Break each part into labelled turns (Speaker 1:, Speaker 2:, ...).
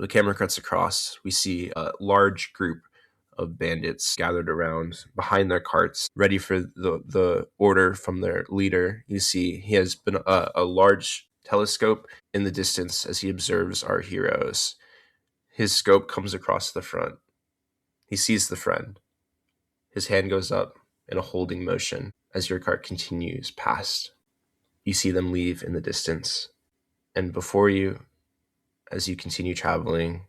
Speaker 1: The camera cuts across. We see a large group of bandits gathered around behind their carts, ready for the order from their leader. You see he has been a large telescope in the distance as he observes our heroes. His scope comes across the front. He sees the friend. His hand goes up in a holding motion as your cart continues past. You see them leave in the distance. And before you, as you continue traveling,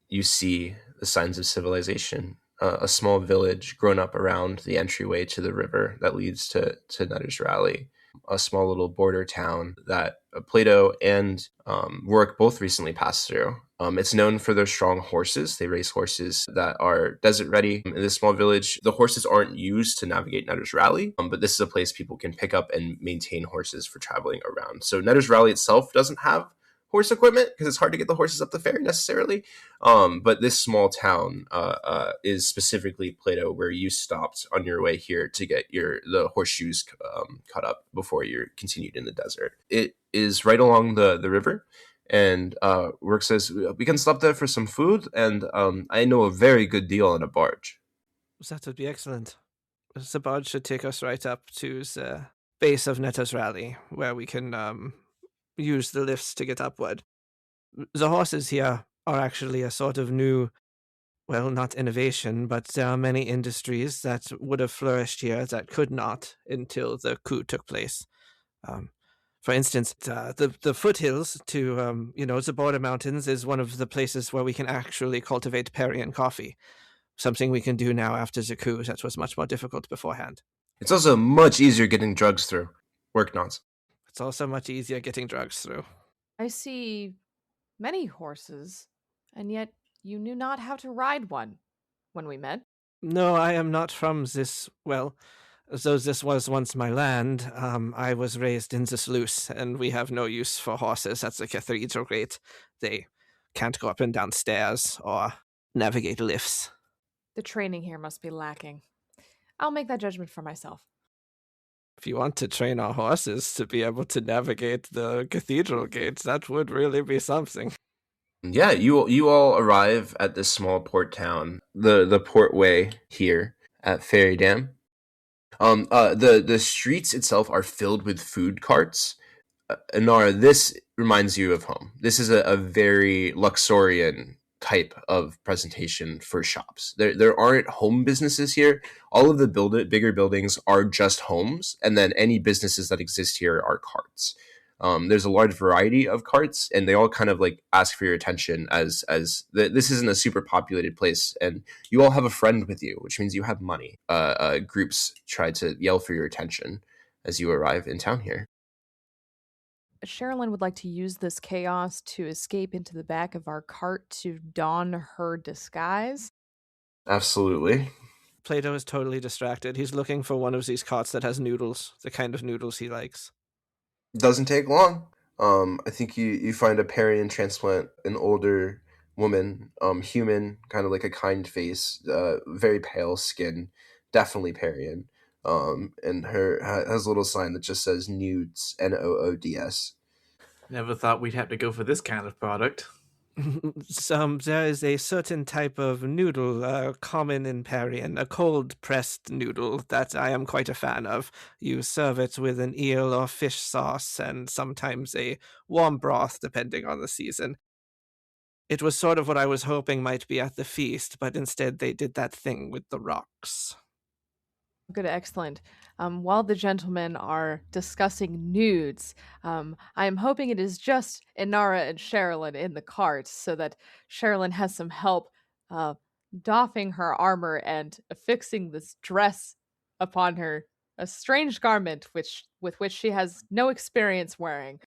Speaker 1: you see the signs of civilization. A small village grown up around the entryway to the river that leads to Netter's Rally. A small little border town that Plato and Rourke both recently passed through. It's known for their strong horses. They race horses that are desert ready. In this small village, the horses aren't used to navigate Netter's Rally, but this is a place people can pick up and maintain horses for traveling around. So Netter's Rally itself doesn't have horse equipment because it's hard to get the horses up the ferry necessarily. But this small town is specifically Plato, where you stopped on your way here to get the horseshoes cut up before you continued in the desert. It is right along the river. And Rourke says, we can stop there for some food, and I know a very good deal on a barge.
Speaker 2: That would be excellent. The barge should take us right up to the base of Netter's Rally, where we can use the lifts to get upward. The horses here are actually a sort of new, well, not innovation, but there are many industries that would have flourished here that could not until the coup took place. For instance, the foothills to, the border mountains is one of the places where we can actually cultivate Perian coffee. Something we can do now after the coup that was much more difficult beforehand.
Speaker 1: It's also much easier getting drugs through. Work nods.
Speaker 2: It's also much easier getting drugs through.
Speaker 3: I see many horses, and yet you knew not how to ride one when we met.
Speaker 2: No, I am not from this, well, though this was once my land, I was raised in the sluice, and we have no use for horses at the cathedral gate. They can't go up and down stairs or navigate lifts.
Speaker 3: The training here must be lacking. I'll make that judgment for myself.
Speaker 2: If you want to train our horses to be able to navigate the cathedral gates, that would really be something.
Speaker 1: Yeah, you all arrive at this small port town, the portway here at Faeriedam. The streets itself are filled with food carts. Inara, this reminds you of home. This is a very Luxorian type of presentation for shops. There aren't home businesses here. All of the bigger buildings are just homes, and then any businesses that exist here are carts. There's a large variety of carts, and they all kind of like ask for your attention as this isn't a super populated place, and you all have a friend with you, which means you have money. Groups try to yell for your attention as you arrive in town here.
Speaker 3: Sherrilyn would like to use this chaos to escape into the back of our cart to don her disguise.
Speaker 1: Absolutely.
Speaker 2: Plato is totally distracted. He's looking for one of these carts that has noodles, the kind of noodles he likes.
Speaker 1: Doesn't take long. I think you find a Perian transplant, an older woman, human, kind of like a kind face, very pale skin, definitely Perian. And her has a little sign that just says nudes, Noods.
Speaker 4: Never thought we'd have to go for this kind of product.
Speaker 2: There is a certain type of noodle common in Perian, a cold-pressed noodle that I am quite a fan of. You serve it with an eel or fish sauce and sometimes a warm broth, depending on the season. It was sort of what I was hoping might be at the feast, but instead they did that thing with the rocks.
Speaker 3: Good, excellent. While the gentlemen are discussing nudes, I am hoping it is just Inara and Sherrilyn in the cart so that Sherrilyn has some help doffing her armor and affixing this dress upon her, a strange garment with which she has no experience wearing.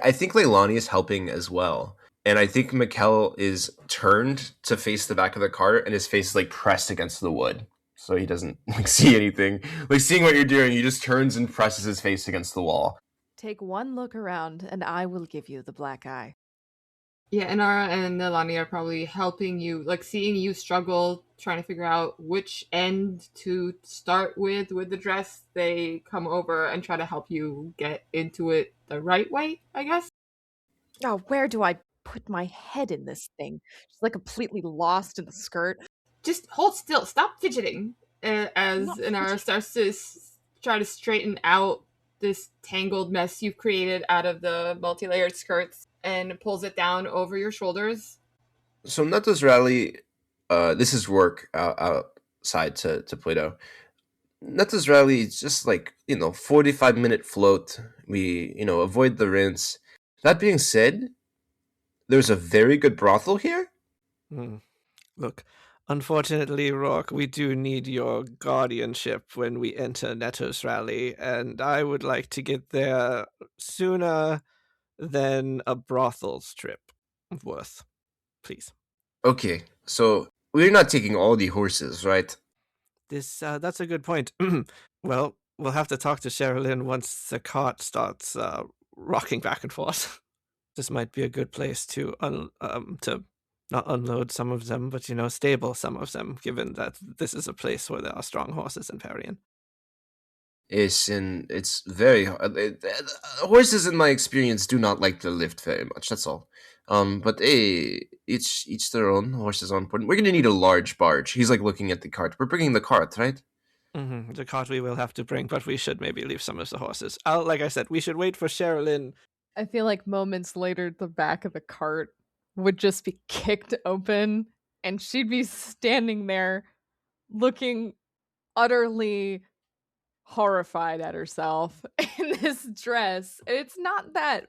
Speaker 1: I think Leilani is helping as well. And I think Mikkel is turned to face the back of the cart and his face is like pressed against the wood. So he doesn't see anything. Seeing what you're doing, he just turns and presses his face against the wall.
Speaker 3: Take one look around, and I will give you the black eye.
Speaker 5: Yeah, Inara and Leilani are probably helping you, seeing you struggle, trying to figure out which end to start with the dress. They come over and try to help you get into it the right way, I guess.
Speaker 3: Oh, where do I put my head in this thing. She's like completely lost in the skirt.
Speaker 5: Just hold still. Stop fidgeting.
Speaker 3: I'm
Speaker 5: As
Speaker 3: not
Speaker 5: Inara
Speaker 3: fidgeting.
Speaker 5: starts to try to straighten out this tangled mess you've created out of the multi-layered skirts and pulls it down over your shoulders.
Speaker 1: So Neto's rally, this is work outside to Plato. Neto's rally is just like, 45-minute float. We, avoid the rinse. That being said, there's a very good brothel here.
Speaker 2: Look, unfortunately, Rourke, we do need your guardianship when we enter Neto's rally, and I would like to get there sooner than a brothel's trip worth. Please.
Speaker 1: Okay, so we're not taking all the horses, right?
Speaker 2: That's a good point. Well, we'll have to talk to Sherrilyn once the cart starts rocking back and forth. This might be a good place to not unload some of them, but stable some of them, given that this is a place where there are strong horses in Perian.
Speaker 1: It's very horses, in my experience, do not like the lift very much. That's all. But each their own. Horses are important. We're gonna need a large barge. He's like looking at the cart. We're bringing the cart, right?
Speaker 2: Mm-hmm. The cart we will have to bring, but we should maybe leave some of the horses. Like I said, we should wait for Sherrilyn.
Speaker 3: I feel like moments later, the back of the cart would just be kicked open, and she'd be standing there looking utterly horrified at herself in this dress. And it's not that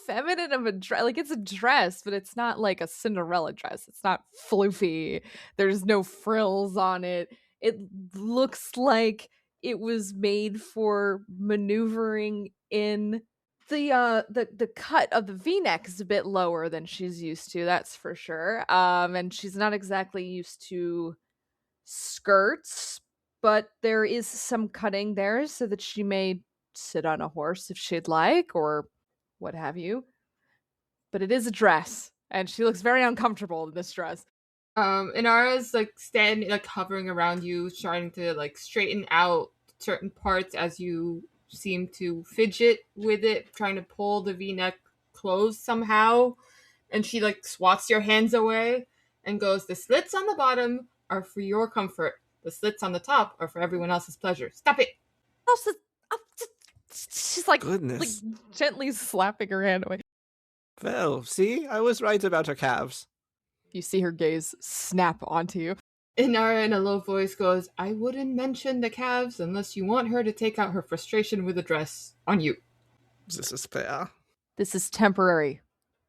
Speaker 3: feminine of a dress. Like, it's a dress, but it's not like a Cinderella dress. It's not floofy. There's no frills on it. It looks like it was made for maneuvering in. The cut of the V-neck is a bit lower than she's used to, that's for sure. And she's not exactly used to skirts, but there is some cutting there so that she may sit on a horse if she'd like, or what have you. But it is a dress, and she looks very uncomfortable in this dress.
Speaker 5: Inara's like standing, like hovering around you, trying to like straighten out certain parts as you seem to fidget with it, trying to pull the V-neck closed somehow. And she like swats your hands away and goes, "The slits on the bottom are for your comfort. The slits on the top are for everyone else's pleasure. Stop it."
Speaker 3: Also, she's like
Speaker 2: Goodness.
Speaker 3: gently slapping her hand away.
Speaker 2: Well, see, I was right about her calves.
Speaker 3: You see her gaze snap onto you.
Speaker 5: Inara in a low voice goes, "I wouldn't mention the calves unless you want her to take out her frustration with the dress on you."
Speaker 2: This is fair.
Speaker 3: This is temporary.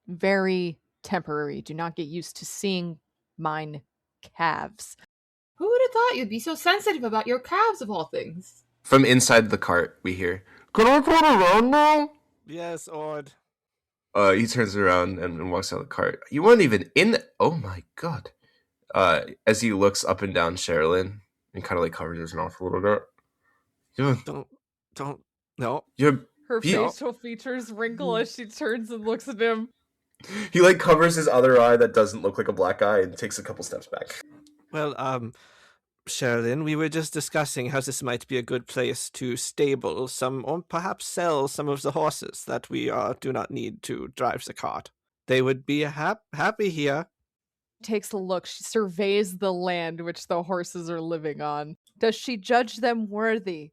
Speaker 3: Very temporary. Do not get used to seeing mine calves.
Speaker 5: Who would have thought you'd be so sensitive about your calves of all things?
Speaker 1: From inside the cart, we hear, "Can I turn around now?"
Speaker 2: Yes, Ord.
Speaker 1: He turns around and walks out of the cart. You weren't even in the... Oh my god. As he looks up and down Sherrilyn and kind of like covers his mouth a little bit.
Speaker 2: No.
Speaker 3: Her
Speaker 1: Yeah.
Speaker 3: facial features wrinkle as she turns and looks at him.
Speaker 1: He like covers his other eye that doesn't look like a black eye and takes a couple steps back.
Speaker 2: Well, Sherrilyn, we were just discussing how this might be a good place to stable some, or perhaps sell some of the horses that we do not need to drive the cart. They would be happy here.
Speaker 3: Takes a look. She surveys the land which the horses are living on. Does she judge them worthy?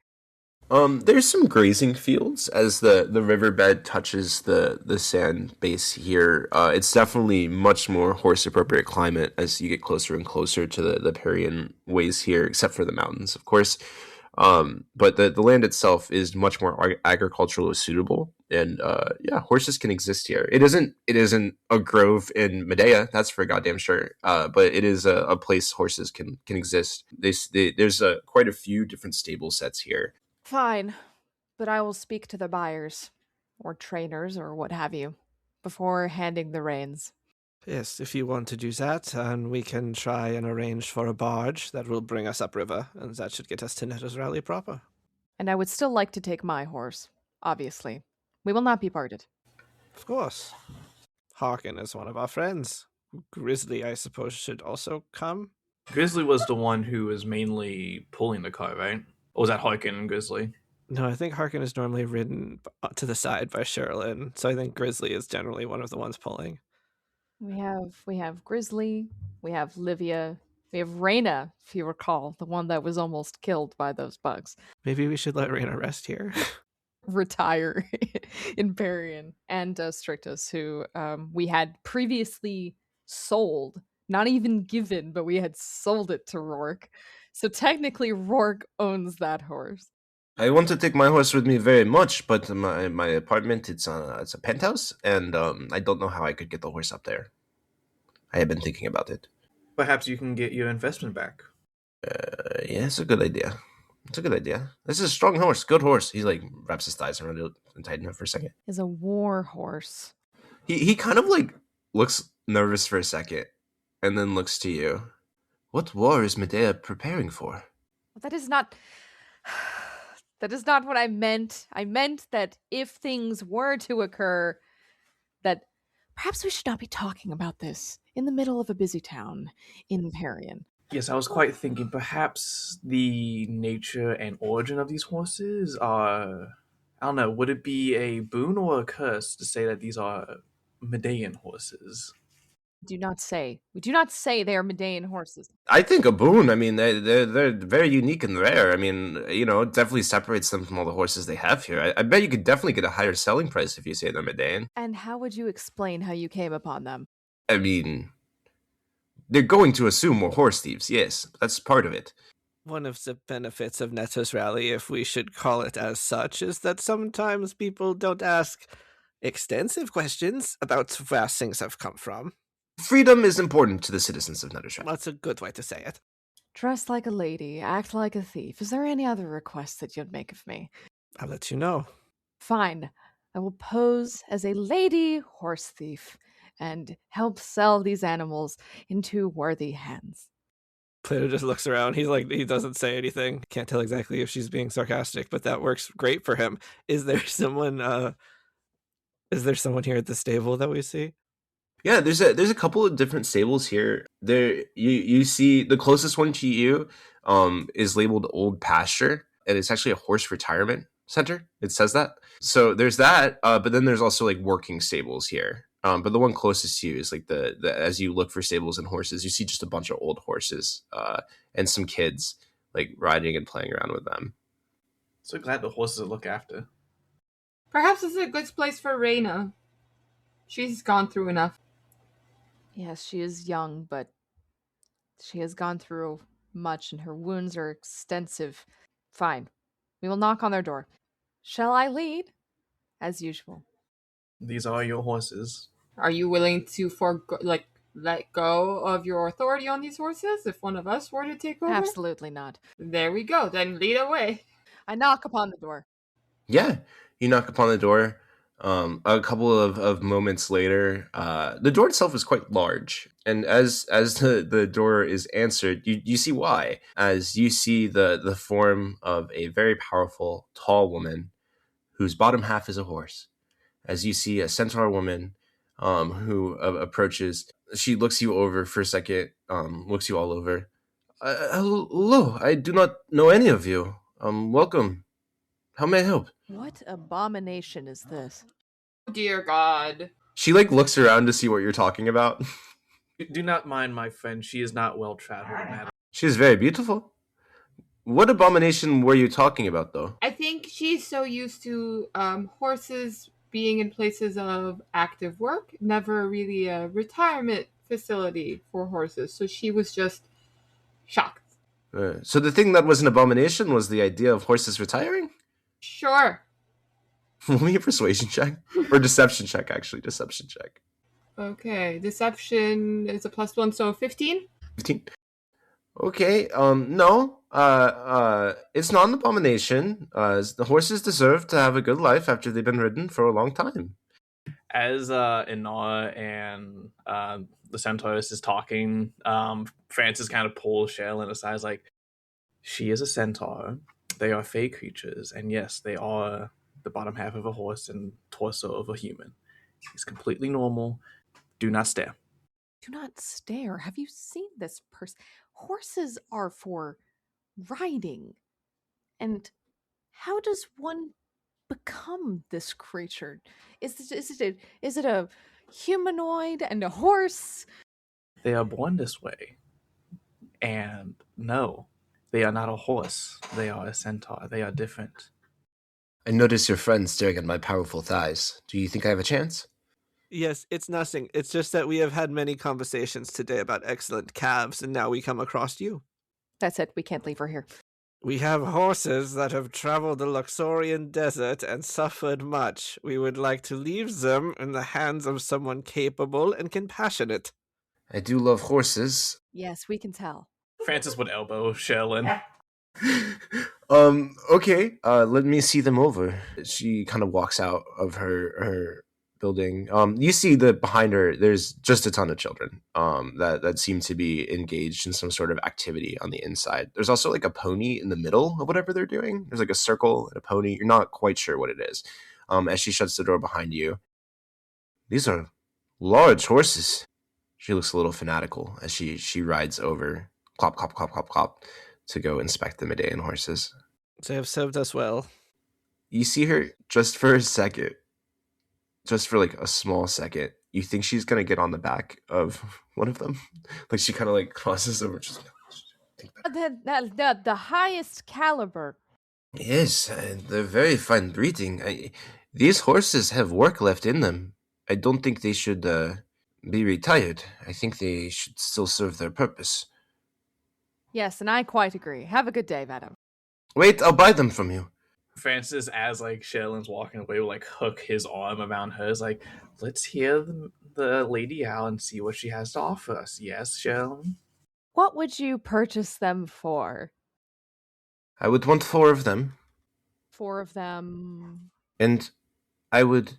Speaker 1: There's some grazing fields as the riverbed touches the sand base here. It's definitely much more horse appropriate climate as you get closer and closer to the Perian ways here, except for the mountains, of course. But the land itself is much more agriculturally suitable, and horses can exist here. It isn't a grove in Medea, that's for goddamn sure. But it is a place horses can exist. There's quite a few different stable sets here.
Speaker 3: Fine, but I will speak to the buyers, or trainers, or what have you, before handing the reins.
Speaker 2: Yes, if you want to do that, and we can try and arrange for a barge that will bring us upriver, and that should get us to Neto's rally proper.
Speaker 3: And I would still like to take my horse, obviously. We will not be parted.
Speaker 2: Of course. Harkin is one of our friends. Grizzly, I suppose, should also come.
Speaker 4: Grizzly was the one who was mainly pulling the car, right? Or was that Harkin and Grizzly?
Speaker 2: No, I think Harkin is normally ridden to the side by Sherrilyn, so I think Grizzly is generally one of the ones pulling.
Speaker 3: We have Grizzly, we have Livia, we have Reyna, if you recall, the one that was almost killed by those bugs.
Speaker 2: Maybe we should let Reyna rest here.
Speaker 3: Retire in Perian, and Strictus, who we had previously sold, not even given, but we had sold it to Rourke. So technically, Rourke owns that horse.
Speaker 1: I want to take my horse with me very much, but my apartment, it's a penthouse, and I don't know how I could get the horse up there. I have been thinking about it.
Speaker 4: Perhaps you can get your investment back.
Speaker 1: Yeah, it's a good idea. It's a good idea. This is a strong horse, good horse. He like wraps his thighs around it and tightens it for a second.
Speaker 3: Is a war horse.
Speaker 1: He kind of like looks nervous for a second, and then looks to you. What war is Medea preparing for?
Speaker 3: That is not. That is not what I meant. I meant that if things were to occur, that perhaps we should not be talking about this in the middle of a busy town in Perian.
Speaker 4: Yes, I was quite thinking perhaps the nature and origin of these horses are... I don't know, would it be a boon or a curse to say that these are Medean horses?
Speaker 3: Do not say. We do not say they are Medean horses.
Speaker 1: I think a boon. I mean, they're very unique and rare. I mean, it definitely separates them from all the horses they have here. I bet you could definitely get a higher selling price if you say they're Medean.
Speaker 3: And how would you explain how you came upon them?
Speaker 1: I mean, they're going to assume we're horse thieves. Yes, that's part of it.
Speaker 2: One of the benefits of Neto's Rally, if we should call it as such, is that sometimes people don't ask extensive questions about where things have come from.
Speaker 1: Freedom is important to the citizens of Nethershire.
Speaker 2: That's a good way to say it.
Speaker 3: Dress like a lady, act like a thief. Is there any other requests that you'd make of me?
Speaker 2: I'll let you know.
Speaker 3: Fine. I will pose as a lady horse thief and help sell these animals into worthy hands.
Speaker 2: Plato just looks around. He doesn't say anything. Can't tell exactly if she's being sarcastic, but that works great for him. Is there someone here at the stable that we see?
Speaker 1: Yeah, there's a couple of different stables here. There you see the closest one to you is labeled Old Pasture, and it's actually a horse retirement center. It says that. So there's that, but then there's also like working stables here. But the one closest to you is like the as you look for stables and horses, you see just a bunch of old horses and some kids like riding and playing around with them.
Speaker 4: So glad the horses are looked after.
Speaker 5: Perhaps this is a good place for Reyna. She's gone through enough.
Speaker 3: Yes, she is young, but she has gone through much and her wounds are extensive. Fine. We will knock on their door. Shall I lead? As usual.
Speaker 4: These are your horses.
Speaker 5: Are you willing to let go of your authority on these horses if one of us were to take over?
Speaker 3: Absolutely not.
Speaker 5: There we go. Then lead away.
Speaker 3: I knock upon the door.
Speaker 1: Yeah, you knock upon the door. A couple of moments later, the door itself is quite large, and as the door is answered, you see why. As you see the form of a very powerful, tall woman, whose bottom half is a horse. As you see a centaur woman, who approaches, she looks you over for a second, looks you all over. Hello, I do not know any of you. Welcome. How may I help?
Speaker 3: What abomination is this?
Speaker 5: Dear God.
Speaker 1: She like looks around to see what you're talking about.
Speaker 4: Do not mind my friend. She is not well traveled, madam.
Speaker 1: She is very beautiful. What abomination were you talking about, though?
Speaker 5: I think she's so used to horses being in places of active work, never really a retirement facility for horses. So she was just shocked.
Speaker 1: So the thing that was an abomination was the idea of horses retiring?
Speaker 5: Sure.
Speaker 1: Roll me a persuasion check. Or deception check, actually. Deception check.
Speaker 5: Okay. Deception is a +1, so 15?
Speaker 1: 15. Okay, no. It's not an abomination. The horses deserve to have a good life after they've been ridden for a long time.
Speaker 4: As Inara and the centaurus is talking, Francis kind of pulls Sherrilyn aside, like, she is a centaur. They are fey creatures, and yes, they are the bottom half of a horse and torso of a human. It's completely normal. Do not stare.
Speaker 3: Do not stare. Have you seen this person? Horses are for riding. And how does one become this creature? Is it a humanoid and a horse.
Speaker 4: They are born this way. And no, they are not a horse. They are a centaur. They are different.
Speaker 1: I notice your friend staring at my powerful thighs. Do you think I have a chance?
Speaker 2: Yes, it's nothing. It's just that we have had many conversations today about excellent calves, and now we come across you.
Speaker 3: That's it. We can't leave her here.
Speaker 2: We have horses that have traveled the Luxorian desert and suffered much. We would like to leave them in the hands of someone capable and compassionate.
Speaker 1: I do love horses.
Speaker 3: Yes, we can tell.
Speaker 4: Francis would elbow Sherrilyn.
Speaker 1: Okay, let me see them over. She kind of walks out of her building. You see that behind her, there's just a ton of children that seem to be engaged in some sort of activity on the inside. There's also like a pony in the middle of whatever they're doing. There's like a circle and a pony. You're not quite sure what it is. As she shuts the door behind you, these are large horses. She looks a little fanatical as she rides over, clop, clop, clop, clop, clop, to go inspect the Medean horses.
Speaker 2: They have served us well.
Speaker 1: You see her just for a second, just for like a small second. You think she's gonna get on the back of one of them? Like she kind of like crosses over. Just
Speaker 3: The highest caliber.
Speaker 1: Yes, they're very fine breeding. These horses have work left in them. I don't think they should be retired. I think they should still serve their purpose.
Speaker 3: Yes, and I quite agree. Have a good day, madam.
Speaker 1: Wait, I'll buy them from you.
Speaker 4: Francis, as like Sherrilyn's walking away, will like hook his arm around hers, like, let's hear the lady out and see what she has to offer us. Yes, Sherrilyn?
Speaker 3: What would you purchase them for?
Speaker 1: I would want 4 of them.
Speaker 3: 4 of them.
Speaker 1: And I would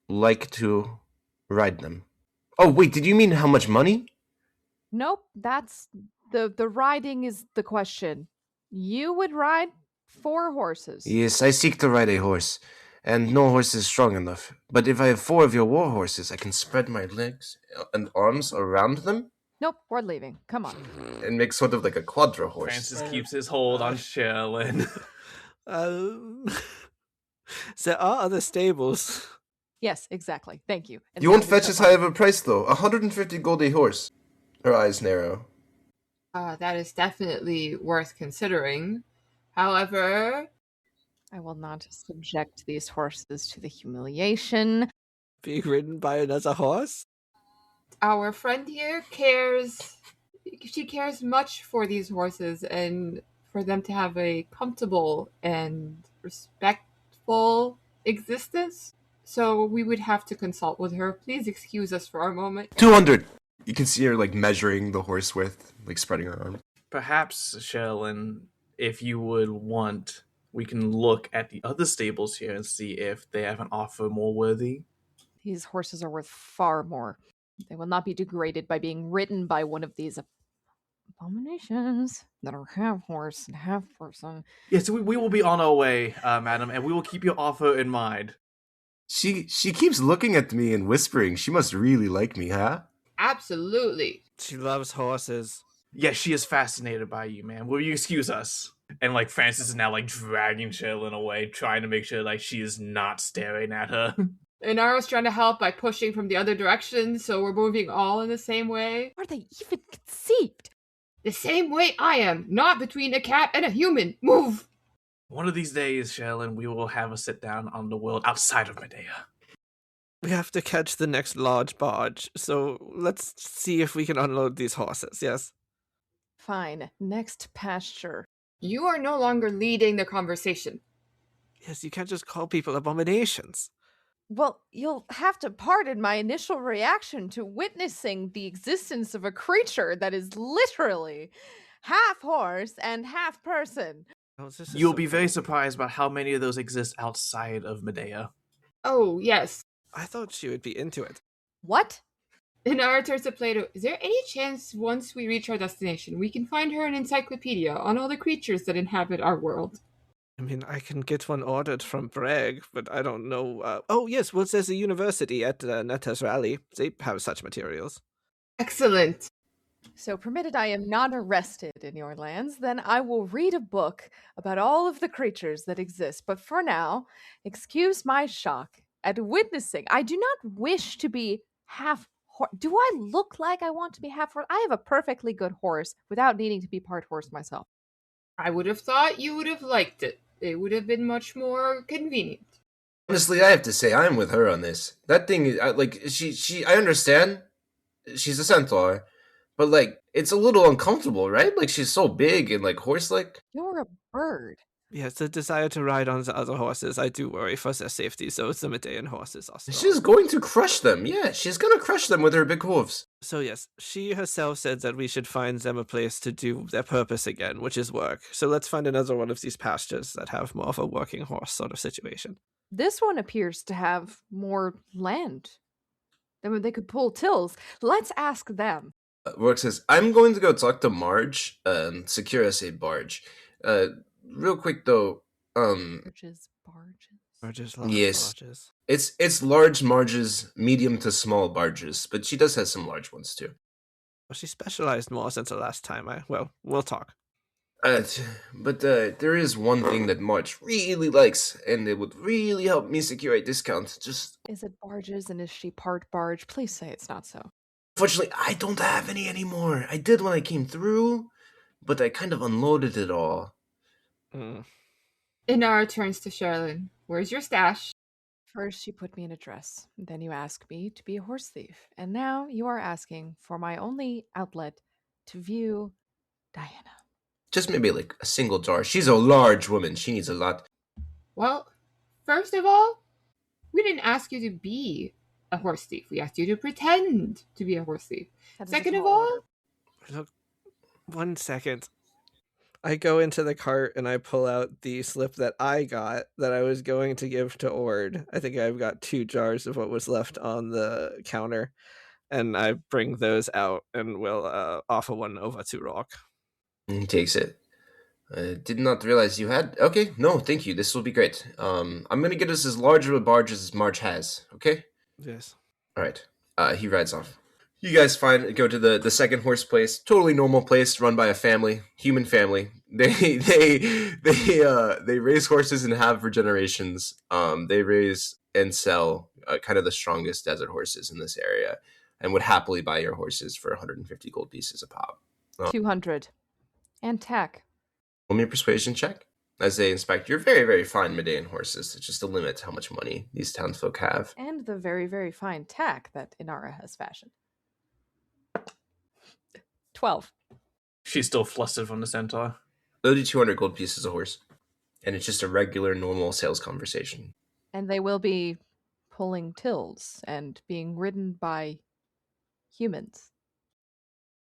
Speaker 1: like to ride them. Oh, wait, did you mean how much money?
Speaker 3: Nope, that's the riding is the question. You would ride 4 horses.
Speaker 1: Yes, I seek to ride a horse, and no horse is strong enough. But if I have 4 of your war horses, I can spread my legs and arms around them.
Speaker 3: Nope, we're leaving. Come on.
Speaker 1: And make sort of like a quadra horse.
Speaker 4: Francis keeps his hold on Sherrilyn.
Speaker 2: There are other stables.
Speaker 3: Yes, exactly. Thank you. And
Speaker 1: You won't fetch as high of a price, though. 150 gold a horse. Her eyes narrow.
Speaker 5: That is definitely worth considering. However,
Speaker 3: I will not subject these horses to the humiliation.
Speaker 2: Being ridden by another horse?
Speaker 5: our friend here cares. She cares much for these horses and for them to have a comfortable and respectful existence. So we would have to consult with her. Please excuse us for a moment.
Speaker 1: 200! You can see her, like, measuring the horse width, like, spreading her arms.
Speaker 4: Perhaps, Sherrilyn, if you would want, we can look at the other stables here and see if they have an offer more worthy.
Speaker 3: These horses are worth far more. They will not be degraded by being ridden by one of these abominations that are half horse and half person.
Speaker 4: Yes, we will be on our way, madam, and we will keep your offer in mind.
Speaker 1: She keeps looking at me and whispering. She must really like me, huh?
Speaker 5: Absolutely.
Speaker 2: She loves horses.
Speaker 4: Yes, she is fascinated by you, man. Will you excuse us? And, like, Francis is now, like, dragging Sherrilyn away, trying to make sure, like, she is not staring at her.
Speaker 5: Inara's trying to help by pushing from the other direction, so we're moving all in the same way.
Speaker 3: Are they even conceived?
Speaker 5: The same way I am, not between a cat and a human. Move!
Speaker 4: One of these days, Sherrilyn, we will have a sit-down on the world outside of Medea.
Speaker 2: We have to catch the next large barge, so let's see if we can unload these horses, yes?
Speaker 3: Fine. Next pasture.
Speaker 5: You are no longer leading the conversation.
Speaker 2: Yes, you can't just call people abominations.
Speaker 3: Well, you'll have to pardon my initial reaction to witnessing the existence of a creature that is literally half horse and half person.
Speaker 2: Oh, this is
Speaker 4: You'll
Speaker 2: so
Speaker 4: be very
Speaker 2: cool.
Speaker 4: surprised about how many of those exist outside of Medea.
Speaker 5: Oh, yes.
Speaker 2: I thought she would be into it.
Speaker 3: What?
Speaker 5: Inara turns to Plato. Is there any chance once we reach our destination, we can find her an encyclopedia on all the creatures that inhabit our world?
Speaker 2: I mean, I can get one ordered from Bragg, but I don't know. Oh, yes, well, there's a university at Netta's Rally. They have such materials.
Speaker 5: Excellent.
Speaker 3: So, permitted I am not arrested in your lands, then I will read a book about all of the creatures that exist. But for now, excuse my shock. at witnessing. I do not wish to be half horse. Do I look like I want to be half horse? I have a perfectly good horse without needing to be part horse myself.
Speaker 5: I would have thought you would have liked it. It would have been much more convenient.
Speaker 1: Honestly, I have to say I'm with her on this. That thing is I understand she's a centaur, but like it's a little uncomfortable, right? Like she's so big and like horse-like.
Speaker 3: You're a bird.
Speaker 2: Yes, the desire to ride on the other horses, I do worry for their safety, so the Medean horses are strong.
Speaker 1: She's going to crush them. Yeah, she's gonna crush them with her big hooves.
Speaker 2: So yes, she herself said that we should find them a place to do their purpose again, which is work. So let's find another one of these pastures that have more of a working horse sort of situation.
Speaker 3: This one appears to have more land. They could pull tills. Let's ask them.
Speaker 1: Rourke says, I'm going to go talk to Marge and secure us a barge. Real quick though,
Speaker 3: Barges.
Speaker 2: Barges, large
Speaker 1: yes.
Speaker 2: barges.
Speaker 1: It's large Marges, medium to small barges, but she does have some large ones too.
Speaker 2: Well, she specialized more since the last time. We'll talk.
Speaker 1: But there is one thing that Marge really likes, and it would really help me secure a discount. Just
Speaker 3: Is it barges and is she part barge? Please say it's not so.
Speaker 1: Fortunately, I don't have any anymore. I did when I came through, but I kind of unloaded it all.
Speaker 5: Inara turns to Sherrilyn. Where's your stash?
Speaker 3: First, you put me in a dress. Then you ask me to be a horse thief. And now you are asking for my only outlet to view Diana.
Speaker 1: Just maybe like a single jar. She's a large woman. She needs a lot.
Speaker 5: Well, first of all, we didn't ask you to be a horse thief. We asked you to pretend to be a horse thief. Second of all,
Speaker 2: Look, 1 second. I go into the cart and I pull out the slip that I got that I was going to give to Ord. I think I've got 2 jars of what was left on the counter, and I bring those out and will offer one over to Rock.
Speaker 1: He takes it. I did not realize you had... Okay, no, thank you. This will be great. I'm going to get us as large of a barge as Marge has, okay?
Speaker 2: Yes.
Speaker 1: All right. He rides off. You guys go to the second horse place. Totally normal place run by a family, human family. They raise horses and have for generations. They raise and sell kind of the strongest desert horses in this area, and would happily buy your horses for 150 gold pieces a pop.
Speaker 3: 200. And tack.
Speaker 1: Roll me a persuasion check as they inspect your very, very fine Medean horses. It's just a limit to how much money these townsfolk have.
Speaker 3: And the very, very fine tack that Inara has fashioned. 12.
Speaker 4: She's still flustered from the centaur.
Speaker 1: 200 gold pieces a horse. And it's just a regular, normal sales conversation.
Speaker 3: And they will be pulling tills and being ridden by humans.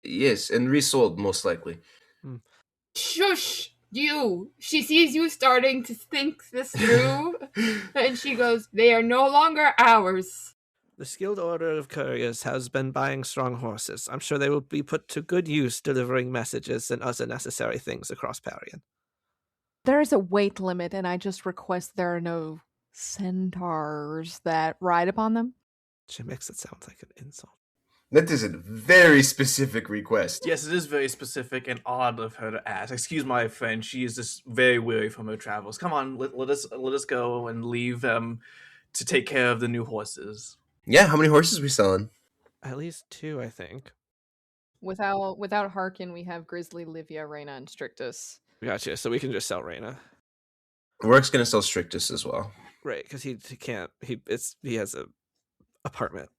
Speaker 1: Yes, and resold, most likely.
Speaker 5: shush, you. She sees you starting to think this through, and she goes, they are no longer ours.
Speaker 2: The Skilled Order of Couriers has been buying strong horses. I'm sure they will be put to good use delivering messages and other necessary things across Perian.
Speaker 3: There is a weight limit, and I just request there are no centaurs that ride upon them.
Speaker 2: She makes it sound like an insult.
Speaker 1: That is a very specific request.
Speaker 4: Yes, it is very specific and odd of her to ask. Excuse my friend, she is just very weary from her travels. Come on, let us go and leave to take care of the new horses.
Speaker 1: Yeah, how many horses we selling?
Speaker 2: At least 2, I think.
Speaker 3: Without Harkin, we have Grizzly, Livia, Reyna, and Strictus.
Speaker 2: Gotcha, so we can just sell Reyna.
Speaker 1: Rourke's gonna sell Strictus as well.
Speaker 2: Right, because he can't. He has a apartment.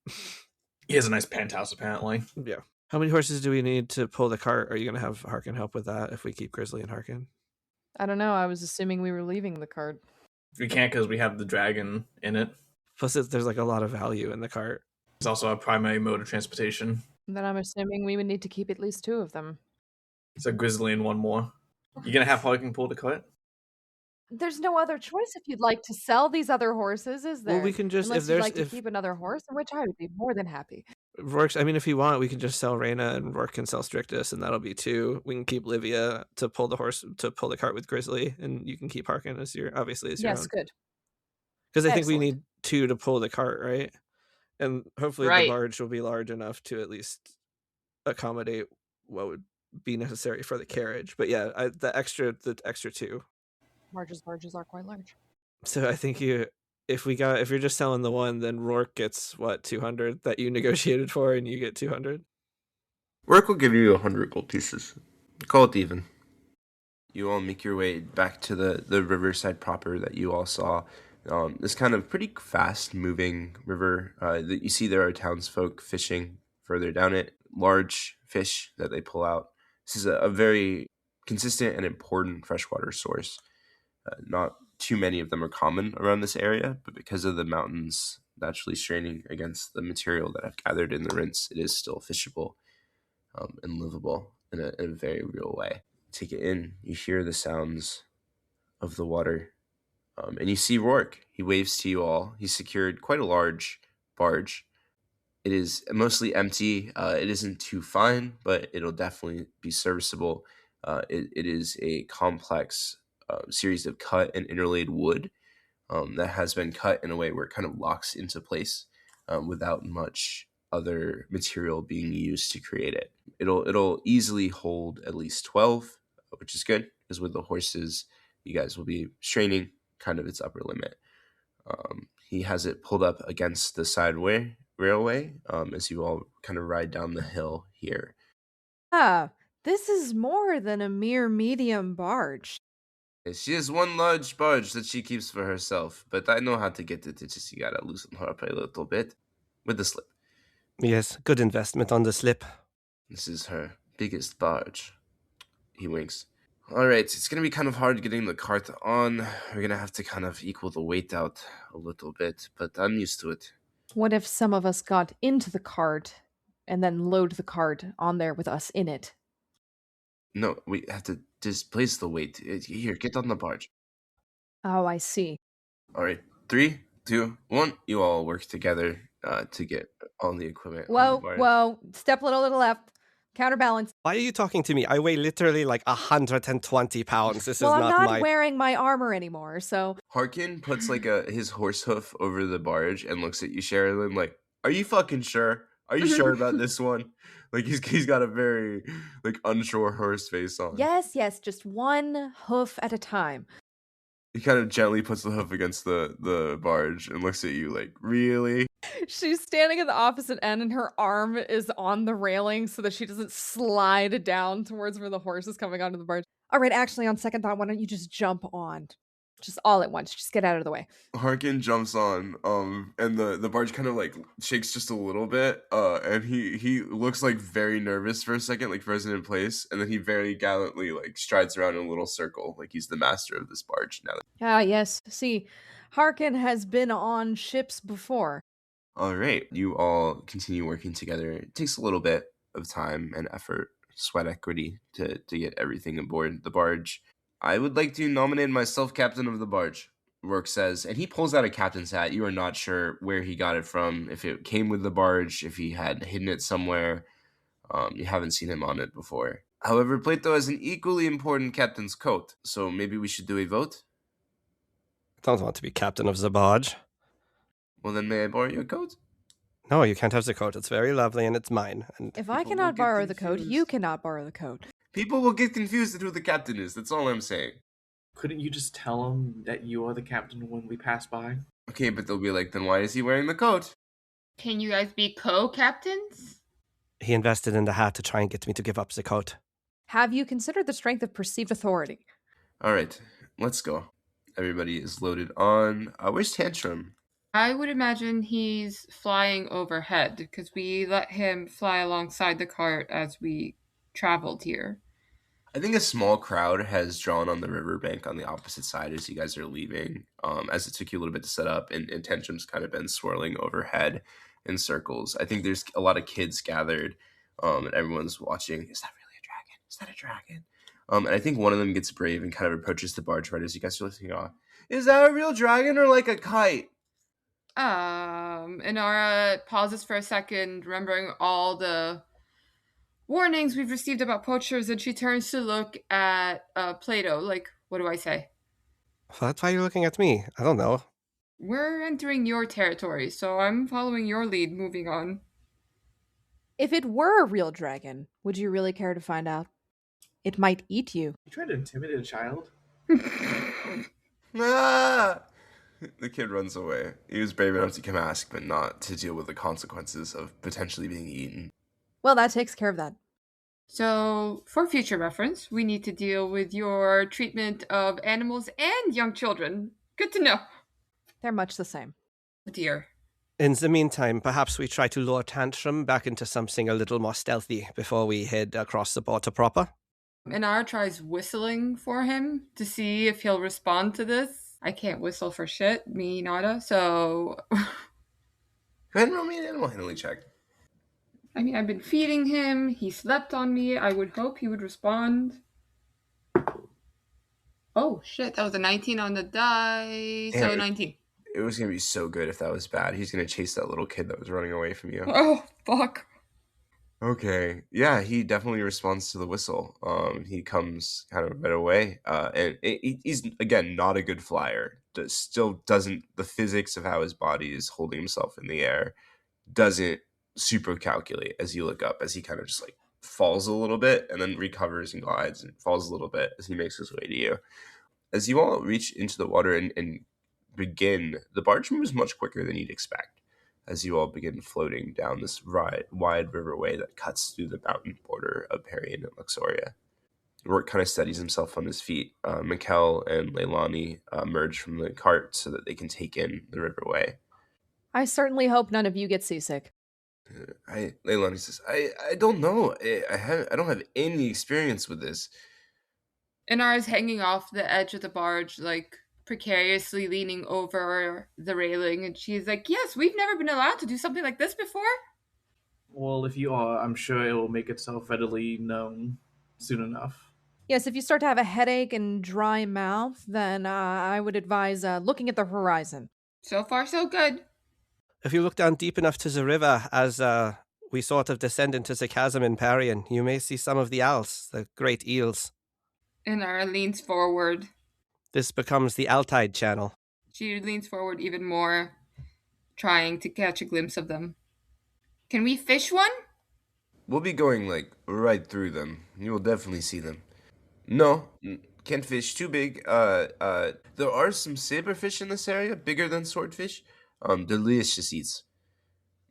Speaker 4: He has a nice penthouse, apparently.
Speaker 2: Yeah. How many horses do we need to pull the cart? Are you going to have Harkin help with that if we keep Grizzly and Harkin?
Speaker 3: I don't know. I was assuming we were leaving the cart.
Speaker 4: We can't because we have the dragon in it.
Speaker 2: Plus, there's like a lot of value in the cart.
Speaker 4: It's also our primary mode of transportation.
Speaker 3: Then I'm assuming we would need to keep at least 2 of them.
Speaker 4: It's a grizzly and one more. You gonna have Harkin pull the cart?
Speaker 3: There's no other choice if you'd like to sell these other horses, is there?
Speaker 2: Well, we can just
Speaker 3: Unless you'd like to keep another horse, in which I would be more than happy.
Speaker 2: Rourke's, I mean, if you want, we can just sell Reyna and Rourke can sell Strictus, and that'll be 2. We can keep Livia to pull the cart with Grizzly, and you can keep Harkin as your own.
Speaker 3: Yes, good.
Speaker 2: Because I think we need 2 to pull the cart, right? And hopefully
Speaker 5: Right.
Speaker 2: the barge will be large enough to at least accommodate what would be necessary for the carriage. But yeah, the extra 2.
Speaker 3: Barges are quite large.
Speaker 2: So I think if you're just selling the one, then Rourke gets what, 200 that you negotiated for, and you get 200.
Speaker 1: Rourke will give you 100 gold pieces. Call it even. You all make your way back to the riverside proper that you all saw. This kind of pretty fast-moving river. You see there are townsfolk fishing further down it. Large fish that they pull out. This is a very consistent and important freshwater source. Not too many of them are common around this area, but because of the mountains naturally straining against the material that I've gathered in the rinse, it is still fishable and livable in a very real way. Take it in. You hear the sounds of the water. And you see Rourke. He waves to you all. He's secured quite a large barge. It is mostly empty. It isn't too fine, but it'll definitely be serviceable. It is a complex series of cut and interlaid wood that has been cut in a way where it kind of locks into place without much other material being used to create it. It'll easily hold at least 12, which is good, because with the horses, you guys will be straining kind of its upper limit. He has it pulled up against the sideway railway as you all kind of ride down the hill here.
Speaker 3: Ah, this is more than a mere medium barge.
Speaker 1: She has one large barge that she keeps for herself, but I know how to get it. It's just you gotta loosen her up a little bit with the slip.
Speaker 2: Yes, good investment on the slip.
Speaker 1: This is her biggest barge. He winks. Alright, it's gonna be kind of hard getting the cart on. We're gonna have to kind of equal the weight out a little bit, but I'm used to it.
Speaker 3: What if some of us got into the cart and then load the cart on there with us in it?
Speaker 1: No, we have to displace the weight. Here, get on the barge.
Speaker 3: Oh, I see.
Speaker 1: Alright, 3, 2, 1. You all work together to get all the equipment on the
Speaker 3: Whoa,
Speaker 1: barge.
Speaker 3: whoa. Step a little to the left. Counterbalance.
Speaker 2: Why are you talking to me? I weigh literally like 120 pounds. This
Speaker 3: Well,
Speaker 2: is
Speaker 3: I'm
Speaker 2: not
Speaker 3: not
Speaker 2: my...
Speaker 3: wearing my armor anymore, so...
Speaker 1: Harkin puts like his horse hoof over the barge and looks at you, Sherrilyn, like, "Are you fucking sure? Are you sure about this one?" Like he's got a very like unsure horse face on.
Speaker 3: Yes, just one hoof at a time.
Speaker 1: He kind of gently puts the hoof against the barge and looks at you like, "Really?"
Speaker 3: She's standing at the opposite end and her arm is on the railing so that she doesn't slide down towards where the horse is coming onto the barge. All right, actually, on second thought, why don't you just jump on? Just all at once. Just get out of the way.
Speaker 1: Harkin jumps on, and the barge kind of like shakes just a little bit, and he looks like very nervous for a second, like frozen in place, and then he very gallantly like strides around in a little circle, like he's the master of this barge now.
Speaker 3: Ah, yes. See, Harkin has been on ships before.
Speaker 1: All right, you all continue working together. It takes a little bit of time and effort, sweat equity to get everything aboard the barge. I would like to nominate myself captain of the barge, Rourke says, and he pulls out a captain's hat. You are not sure where he got it from, if it came with the barge, if he had hidden it somewhere. You haven't seen him on it before. However, Plato has an equally important captain's coat, so maybe we should do a vote?
Speaker 2: I don't want to be captain of the barge.
Speaker 1: Well, then may I borrow your coat?
Speaker 2: No, you can't have the coat. It's very lovely and it's mine. And
Speaker 3: If I
Speaker 1: People will
Speaker 3: cannot
Speaker 1: get
Speaker 3: borrow the coat, you
Speaker 1: confused.
Speaker 3: cannot borrow the coat.
Speaker 1: People will get confused at who the captain is. That's all I'm saying.
Speaker 4: Couldn't you just tell him that you are the captain when we pass by?
Speaker 1: Okay, but they'll be like, then why is he wearing the coat?
Speaker 5: Can you guys be co-captains?
Speaker 2: he invested in the hat to try and get me to give up the coat.
Speaker 3: Have you considered the strength of perceived authority?
Speaker 1: All right, let's go. Everybody is loaded on. Where's Tantrum?
Speaker 5: I would imagine he's flying overhead because we let him fly alongside the cart as we traveled here.
Speaker 1: I think a small crowd has drawn on the riverbank on the opposite side as you guys are leaving, as it took you a little bit to set up, and Tantrum's kind of been swirling overhead in circles. I think there's a lot of kids gathered, and everyone's watching. Is that really a dragon? Is that a dragon? And I think one of them gets brave and kind of approaches the barge right as you guys are listening on. Is that a real dragon or like a kite?
Speaker 5: Inara pauses for a second, remembering all the warnings we've received about poachers, and she turns to look at Plato. Like, what do I say?
Speaker 2: What? Why are you looking at me? I don't know.
Speaker 5: We're entering your territory, so I'm following your lead, moving on.
Speaker 3: If it were a real dragon, would you really care to find out? It might eat you.
Speaker 4: You trying to intimidate a child?
Speaker 1: Ah! The kid runs away. He was brave enough to come ask, but not to deal with the consequences of potentially being eaten.
Speaker 3: Well, that takes care of that.
Speaker 5: So, for future reference, we need to deal with your treatment of animals and young children. Good to know.
Speaker 3: They're much the same.
Speaker 5: Oh dear.
Speaker 2: In the meantime, perhaps we try to lure Tantrum back into something a little more stealthy before we head across the border proper.
Speaker 5: Inara tries whistling for him to see if he'll respond to this. I can't whistle for shit, me nada, so...
Speaker 1: Go ahead and roll me an animal handling check.
Speaker 5: I mean, I've been feeding him, he slept on me, I would hope he would respond. Oh shit, that was a 19 on the die, so
Speaker 1: Damn.
Speaker 5: 19.
Speaker 1: It was going to be so good if that was bad. He's going to chase that little kid that was running away from you.
Speaker 5: Oh, fuck.
Speaker 1: Okay. Yeah, he definitely responds to the whistle. He comes kind of right away. And he's, again, not a good flyer. Still doesn't, the physics of how his body is holding himself in the air doesn't super calculate as you look up, as he kind of just like falls a little bit and then recovers and glides and falls a little bit as he makes his way to you. As you all reach into the water and begin, the barge moves much quicker than you'd expect as you all begin floating down this wide riverway that cuts through the mountain border of Perian and Luxoria. Rourke kind of steadies himself on his feet. Mikkel and Leilani emerge from the cart so that they can take in the riverway.
Speaker 3: I certainly hope none of you get seasick.
Speaker 1: Leilani says, I don't know. I don't have any experience with this.
Speaker 5: Inara's hanging off the edge of the barge, like, precariously leaning over the railing, and she's like, yes, we've never been allowed to do something like this before.
Speaker 4: Well, if you are, I'm sure it will make itself readily known soon enough.
Speaker 3: Yes, if you start to have a headache and dry mouth, then I would advise looking at the horizon.
Speaker 5: So far, so good.
Speaker 2: If you look down deep enough to the river, as we sort of descend into the chasm in Perian, you may see some of the owls, the great eels.
Speaker 5: Inara leans forward.
Speaker 2: This becomes the Altide channel.
Speaker 5: She leans forward even more, trying to catch a glimpse of them. Can we fish one?
Speaker 1: We'll be going, like, right through them. You will definitely see them. No, can't fish. Too big. There are some saberfish in this area, bigger than swordfish. Delicious eats.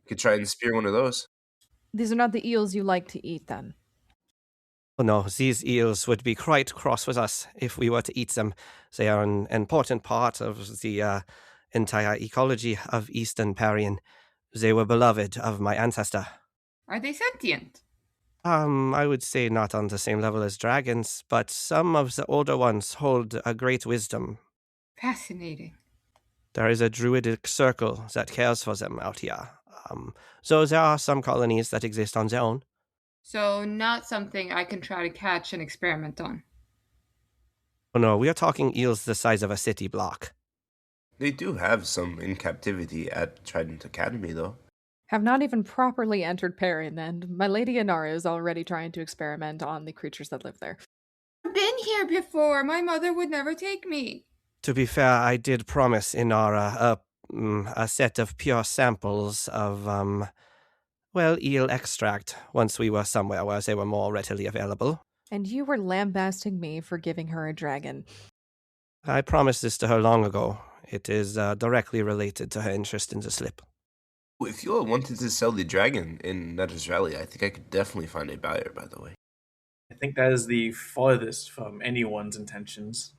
Speaker 1: Could try and spear one of those.
Speaker 3: These are not the eels you like to eat, then.
Speaker 2: Oh no, these eels would be quite cross with us if we were to eat them. They are an important part of the entire ecology of Eastern Perian. They were beloved of my ancestor.
Speaker 5: Are they sentient?
Speaker 2: I would say not on the same level as dragons, but some of the older ones hold a great wisdom.
Speaker 5: Fascinating.
Speaker 2: There is a druidic circle that cares for them out here. So there are some colonies that exist on their own.
Speaker 5: So not something I can try to catch and experiment on.
Speaker 2: Oh no, we are talking eels the size of a city block.
Speaker 1: They do have some in captivity at Trident Academy, though.
Speaker 3: Have not even properly entered Perian, and my lady Inara is already trying to experiment on the creatures that live there.
Speaker 5: I've been here before. My mother would never take me.
Speaker 2: To be fair, I did promise Inara a set of pure samples of, eel extract once we were somewhere where they were more readily available.
Speaker 3: And you were lambasting me for giving her a dragon.
Speaker 2: I promised this to her long ago. It is directly related to her interest in the slip.
Speaker 1: If you all wanted to sell the dragon in Nether's Valley, I think I could definitely find a buyer, by the way.
Speaker 4: I think that is the farthest from anyone's intentions.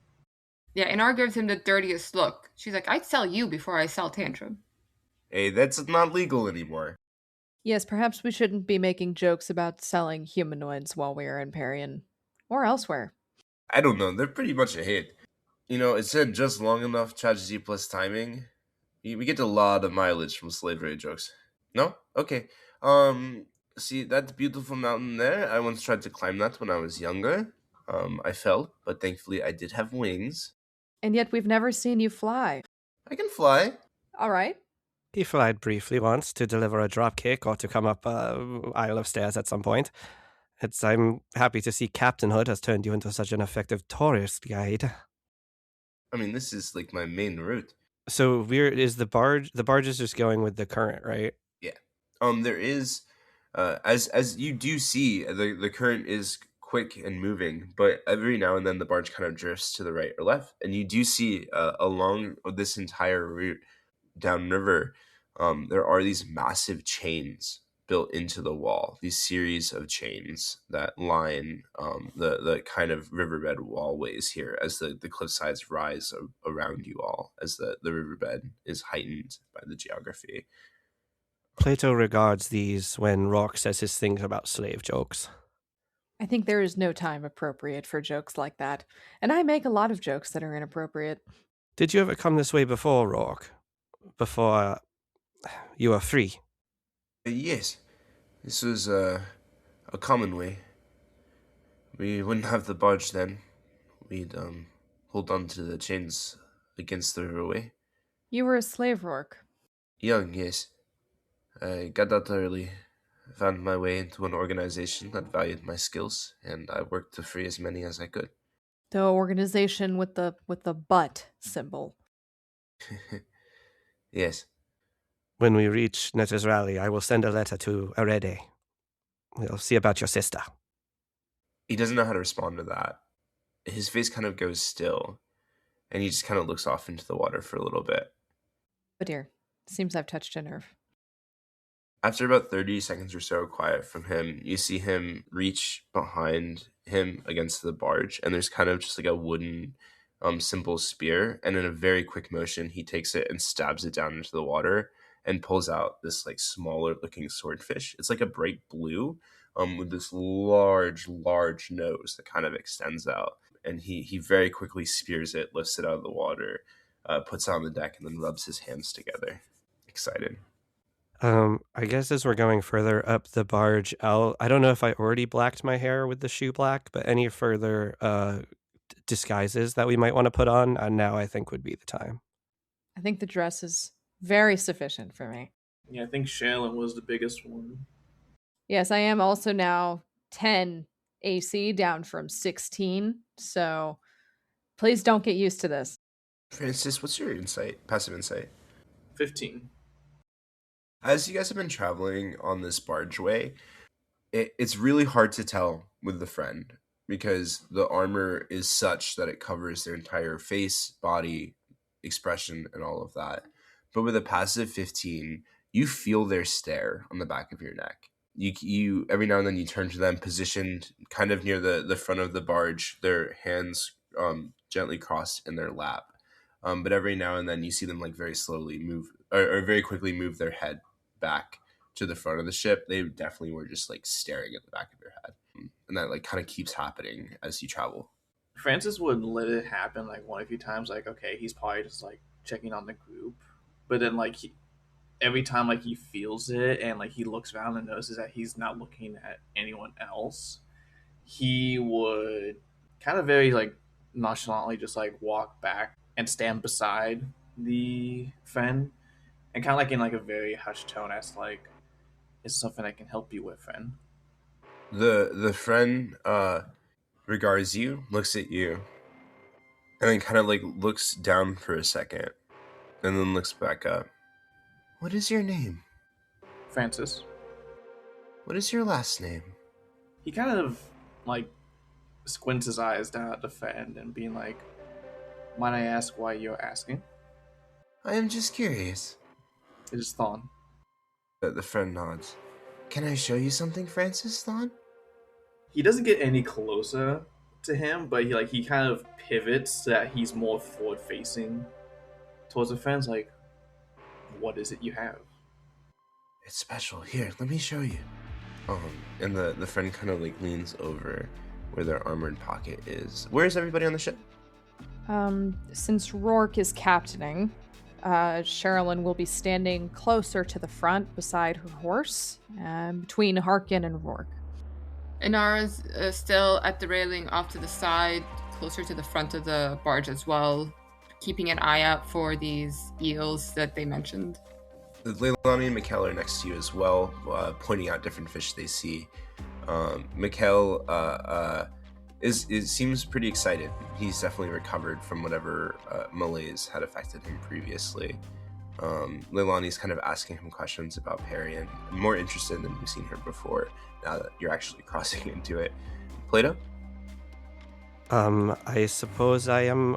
Speaker 5: Yeah, Inara gives him the dirtiest look. She's like, I'd sell you before I sell Tantrum.
Speaker 1: Hey, that's not legal anymore.
Speaker 3: Yes, perhaps we shouldn't be making jokes about selling humanoids while we are in Perian. Or elsewhere.
Speaker 1: I don't know, they're pretty much a hit. You know, it said just long enough tragedy plus timing. We get a lot of mileage from slavery jokes. No? Okay. See that beautiful mountain there? I once tried to climb that when I was younger. I fell, but thankfully I did have wings.
Speaker 3: And yet we've never seen you fly.
Speaker 1: I can fly.
Speaker 3: All right.
Speaker 2: He flied briefly once to deliver a drop kick or to come up aisle of stairs at some point. I'm happy to see Captainhood has turned you into such an effective tourist guide.
Speaker 1: I mean, this is like my main route.
Speaker 2: So is the barge is just going with the current, right?
Speaker 1: Yeah. There is as you do see, the current is quick and moving, but every now and then the barge kind of drifts to the right or left, and you do see along this entire route downriver, there are these massive chains built into the wall, these series of chains that line the kind of riverbed wallways here as the cliff sides rise around you all, as the riverbed is heightened by the geography.
Speaker 2: Plato regards these when Rourke says his things about slave jokes.
Speaker 3: I think there is no time appropriate for jokes like that, and I make a lot of jokes that are inappropriate.
Speaker 2: Did you ever come this way before, Rourke? Before you were free?
Speaker 1: Yes, this was a common way. We wouldn't have the barge then. We'd hold on to the chains against the riverway.
Speaker 3: You were a slave, Rourke.
Speaker 1: Young, yes. I got out early, found my way into an organization that valued my skills, and I worked to free as many as I could.
Speaker 3: The organization with the butt symbol.
Speaker 1: Yes.
Speaker 2: When we reach Netezrali, I will send a letter to Arede. We'll see about your sister.
Speaker 1: He doesn't know how to respond to that. His face kind of goes still, and he just kind of looks off into the water for a little bit.
Speaker 3: Oh dear, seems I've touched a nerve.
Speaker 1: After about 30 seconds or so quiet from him, you see him reach behind him against the barge, and there's kind of just like a wooden simple spear, and in a very quick motion, he takes it and stabs it down into the water and pulls out this like smaller looking swordfish. It's like a bright blue with this large nose that kind of extends out, and he very quickly spears it, lifts it out of the water, puts it on the deck, and then rubs his hands together. Excited.
Speaker 2: I guess as we're going further up the barge, I don't know if I already blacked my hair with the shoe black, but any further disguises that we might want to put on, now I think would be the time.
Speaker 3: I think the dress is very sufficient for me.
Speaker 4: Yeah, I think Sherrilyn was the biggest one.
Speaker 3: Yes, I am also now 10 AC down from 16, so please don't get used to this.
Speaker 1: Francis, what's your passive insight?
Speaker 4: 15.
Speaker 1: As you guys have been traveling on this bargeway, it's really hard to tell with the friend because the armor is such that it covers their entire face, body, expression, and all of that. But with a passive 15, you feel their stare on the back of your neck. You every now and then you turn to them, positioned kind of near the front of the barge, their hands gently crossed in their lap. But every now and then you see them like very slowly move or very quickly move their head back to the front of the ship. They definitely were just like staring at the back of your head, and that like kind of keeps happening as you travel.
Speaker 4: Francis would let it happen like one or few times, like, okay, he's probably just like checking on the group, but then like every time like he feels it and like he looks around and notices that he's not looking at anyone else, he would kind of very like nonchalantly just like walk back and stand beside the friend and kind of like in like a very hushed tone as like, is something I can help you with, friend?
Speaker 1: The friend regards you, looks at you, and then kind of like looks down for a second, and then looks back up. What is your name?
Speaker 4: Francis.
Speaker 1: What is your last name?
Speaker 4: He kind of like squints his eyes down at the friend and being like, might I ask why you're asking?
Speaker 1: I am just curious.
Speaker 4: It is Thon.
Speaker 1: The friend nods. Can I show you something, Francis, Thon?
Speaker 4: He doesn't get any closer to him, but he kind of pivots so that he's more forward facing towards the friends. Like, what is it you have?
Speaker 1: It's special. Here, let me show you. And the friend kind of like leans over where their armored pocket is. Where is everybody on the ship?
Speaker 3: Since Rourke is captaining, Sherrilyn will be standing closer to the front beside her horse, between Harkin and Rourke.
Speaker 5: Inara's still at the railing off to the side, closer to the front of the barge as well, keeping an eye out for these eels that they mentioned.
Speaker 1: Leilani and Mikkel are next to you as well, pointing out different fish they see. Mikkel seems pretty excited. He's definitely recovered from whatever malaise had affected him previously. Leilani's kind of asking him questions about Perian, more interested than you've seen her before, now that you're actually crossing into it. Plato?
Speaker 2: I suppose I am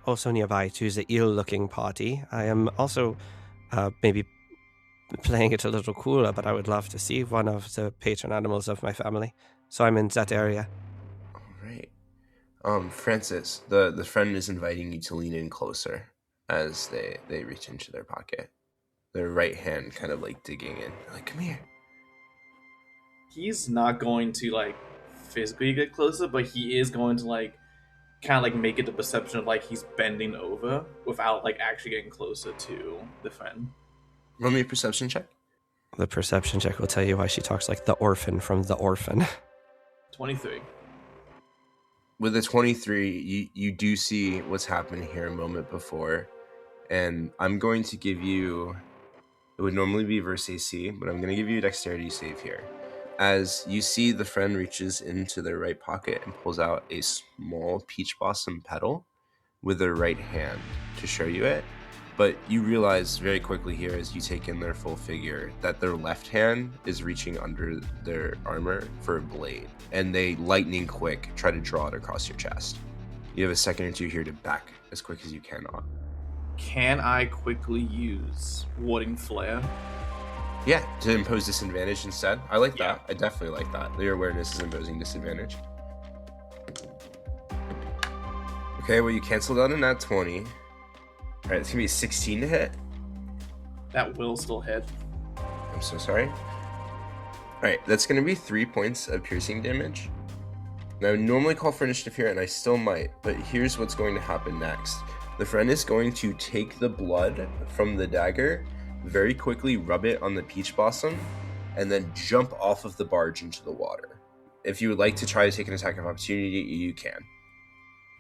Speaker 2: also nearby to the ill-looking party. I am also maybe playing it a little cooler, but I would love to see one of the patron animals of my family. So I'm in that area.
Speaker 1: All right. Francis, the friend is inviting you to lean in closer as they reach into their pocket. Their right hand kind of like digging in. Like, come here.
Speaker 4: He's not going to like physically get closer, but he is going to like kind of like make it the perception of like he's bending over without like actually getting closer to the friend.
Speaker 1: Roll me a perception check.
Speaker 2: The perception check will tell you why she talks like the orphan from The Orphan.
Speaker 4: 23.
Speaker 1: With a 23, you do see what's happened here a moment before, and I'm going to give you, it would normally be versus AC, but I'm going to give you a dexterity save here. As you see, the friend reaches into their right pocket and pulls out a small peach blossom petal with their right hand to show you it. But you realize very quickly here as you take in their full figure that their left hand is reaching under their armor for a blade. And they, lightning quick, try to draw it across your chest. You have a second or two here to back as quick as you can on.
Speaker 4: Can I quickly use Warding Flare?
Speaker 1: Yeah, to impose disadvantage instead. I like
Speaker 4: Yeah.
Speaker 1: that. I definitely like that. Your awareness is imposing disadvantage. Okay, well, you canceled out a nat 20. All right, it's going to be 16 to hit.
Speaker 4: That will still hit.
Speaker 1: I'm so sorry. All right, that's going to be 3 points of piercing damage. Now, I would normally call for initiative here, and I still might, but here's what's going to happen next. The friend is going to take the blood from the dagger, very quickly rub it on the peach blossom, and then jump off of the barge into the water. If you would like to try to take an attack of opportunity, you can.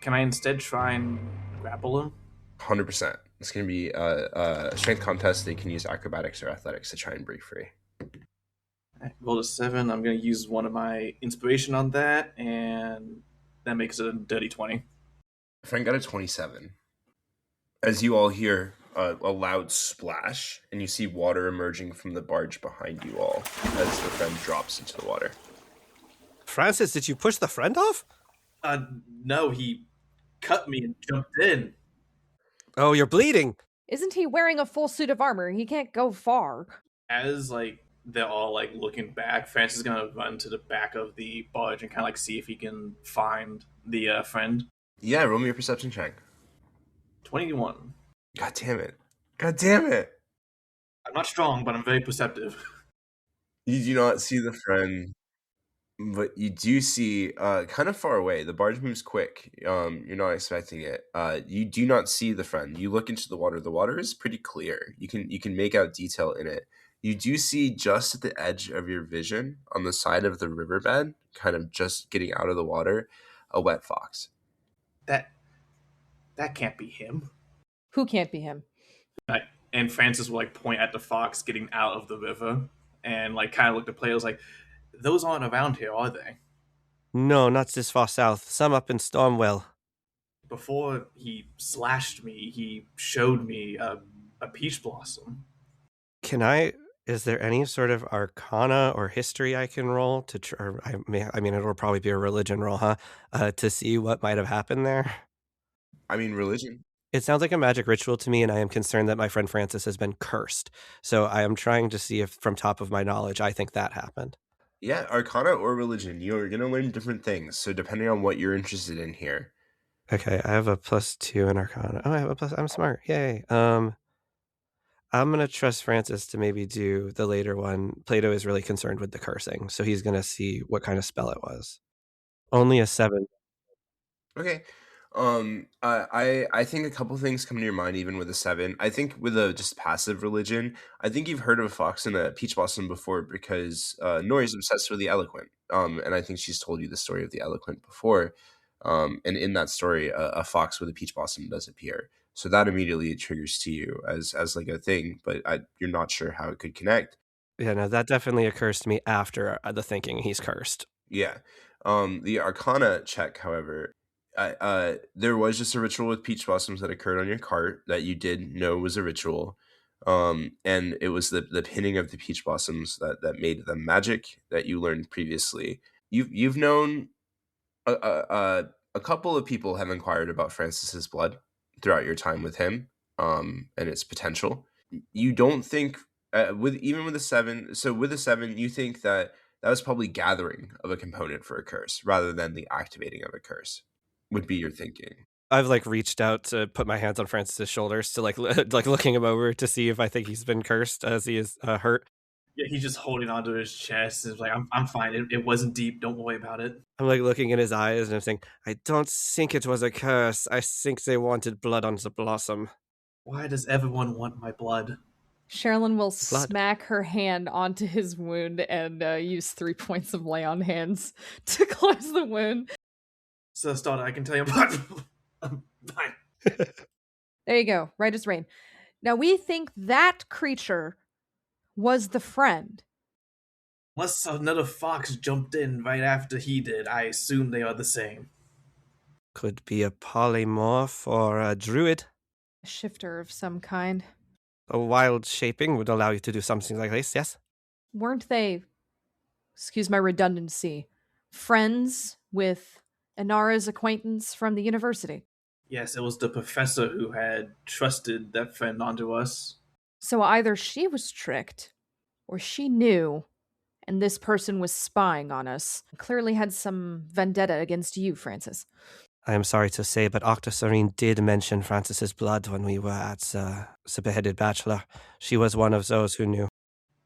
Speaker 4: Can I instead try and grapple him?
Speaker 1: 100%. It's going to be a strength contest. They can use acrobatics or athletics to try and break free.
Speaker 4: Alright, roll a 7. I'm going to use one of my inspiration on that, and that makes it a dirty 20.
Speaker 1: Friend got a 27. As you all hear a loud splash, and you see water emerging from the barge behind you all as the friend drops into the water.
Speaker 2: Francis, did you push the friend off?
Speaker 4: No, he cut me and jumped in.
Speaker 2: Oh, you're bleeding.
Speaker 3: Isn't he wearing a full suit of armor? He can't go far.
Speaker 4: As like they're all like looking back, Francis is gonna run to the back of the barge and kind of like see if he can find the friend.
Speaker 1: Yeah, roll me a perception check.
Speaker 4: 21.
Speaker 1: God damn it. God damn it.
Speaker 4: I'm not strong, but I'm very perceptive.
Speaker 1: You do not see the friend, but you do see kind of far away. The barge moves quick. You're not expecting it. You do not see the friend. You look into the water. The water is pretty clear. You can make out detail in it. You do see just at the edge of your vision, on the side of the riverbed, kind of just getting out of the water, a wet fox.
Speaker 4: That can't be him.
Speaker 3: Who can't be him?
Speaker 4: And Francis will like point at the fox getting out of the river and like kind of look at players like, those aren't around here, are they?
Speaker 2: No, not this far south. Some up in Stormwell.
Speaker 4: Before he slashed me, he showed me a peach blossom.
Speaker 2: Is there any sort of arcana or history I can roll to it'll probably be a religion roll, huh? To see what might have happened there?
Speaker 1: I mean, religion.
Speaker 2: It sounds like a magic ritual to me, and I am concerned that my friend Francis has been cursed. So I am trying to see if, from top of my knowledge, I think that happened.
Speaker 1: Yeah, arcana or religion. You're going to learn different things. So depending on what you're interested in here.
Speaker 2: Okay, I have a +2 in arcana. Oh, I have a plus. I'm smart. Yay. I'm going to trust Francis to maybe do the later one. Plato is really concerned with the cursing, so he's going to see what kind of spell it was. Only a 7.
Speaker 1: Okay. I think a couple things come to your mind even with a 7. I think with a just passive religion, I think you've heard of a fox and a peach blossom before because Nori's obsessed with the eloquent. And I think she's told you the story of the eloquent before. And in that story, a fox with a peach blossom does appear. So that immediately triggers to you as like a thing, but you're not sure how it could connect.
Speaker 2: Yeah, no, that definitely occurs to me after the thinking he's cursed.
Speaker 1: Yeah. The arcana check, however, there was just a ritual with peach blossoms that occurred on your cart that you did know was a ritual. And it was the pinning of the peach blossoms that made them magic that you learned previously. You've known A couple of people have inquired about Francis's blood throughout your time with him, and its potential. You don't think with the 7, so with the 7, you think that was probably gathering of a component for a curse rather than the activating of a curse, would be your thinking.
Speaker 6: I've like reached out to put my hands on Francis's shoulders to like looking him over to see if I think he's been cursed as he is hurt.
Speaker 4: Yeah, he's just holding onto his chest. And it's like, I'm fine. It wasn't deep. Don't worry about it.
Speaker 6: I'm like looking in his eyes and I'm saying, I don't think it was a curse. I think they wanted blood on the blossom.
Speaker 4: Why does everyone want my blood?
Speaker 3: Sherrilyn will smack her hand onto his wound and use 3 points of lay on hands to close the wound.
Speaker 4: So, Starter, I can tell you about. I'm fine.
Speaker 3: There you go. Right as rain. Now we think that creature was the friend.
Speaker 4: Unless another fox jumped in right after he did, I assume they are the same.
Speaker 6: Could be a polymorph or a druid.
Speaker 3: A shifter of some kind.
Speaker 6: A wild shaping would allow you to do something like this, yes?
Speaker 3: Weren't they, excuse my redundancy, friends with Inara's acquaintance from the university?
Speaker 4: Yes, it was the professor who had trusted that friend onto us.
Speaker 3: So either she was tricked, or she knew, and this person was spying on us. Clearly had some vendetta against you, Francis.
Speaker 6: I am sorry to say, but Octoserine did mention Francis's blood when we were at the beheaded bachelor. She was one of those who knew.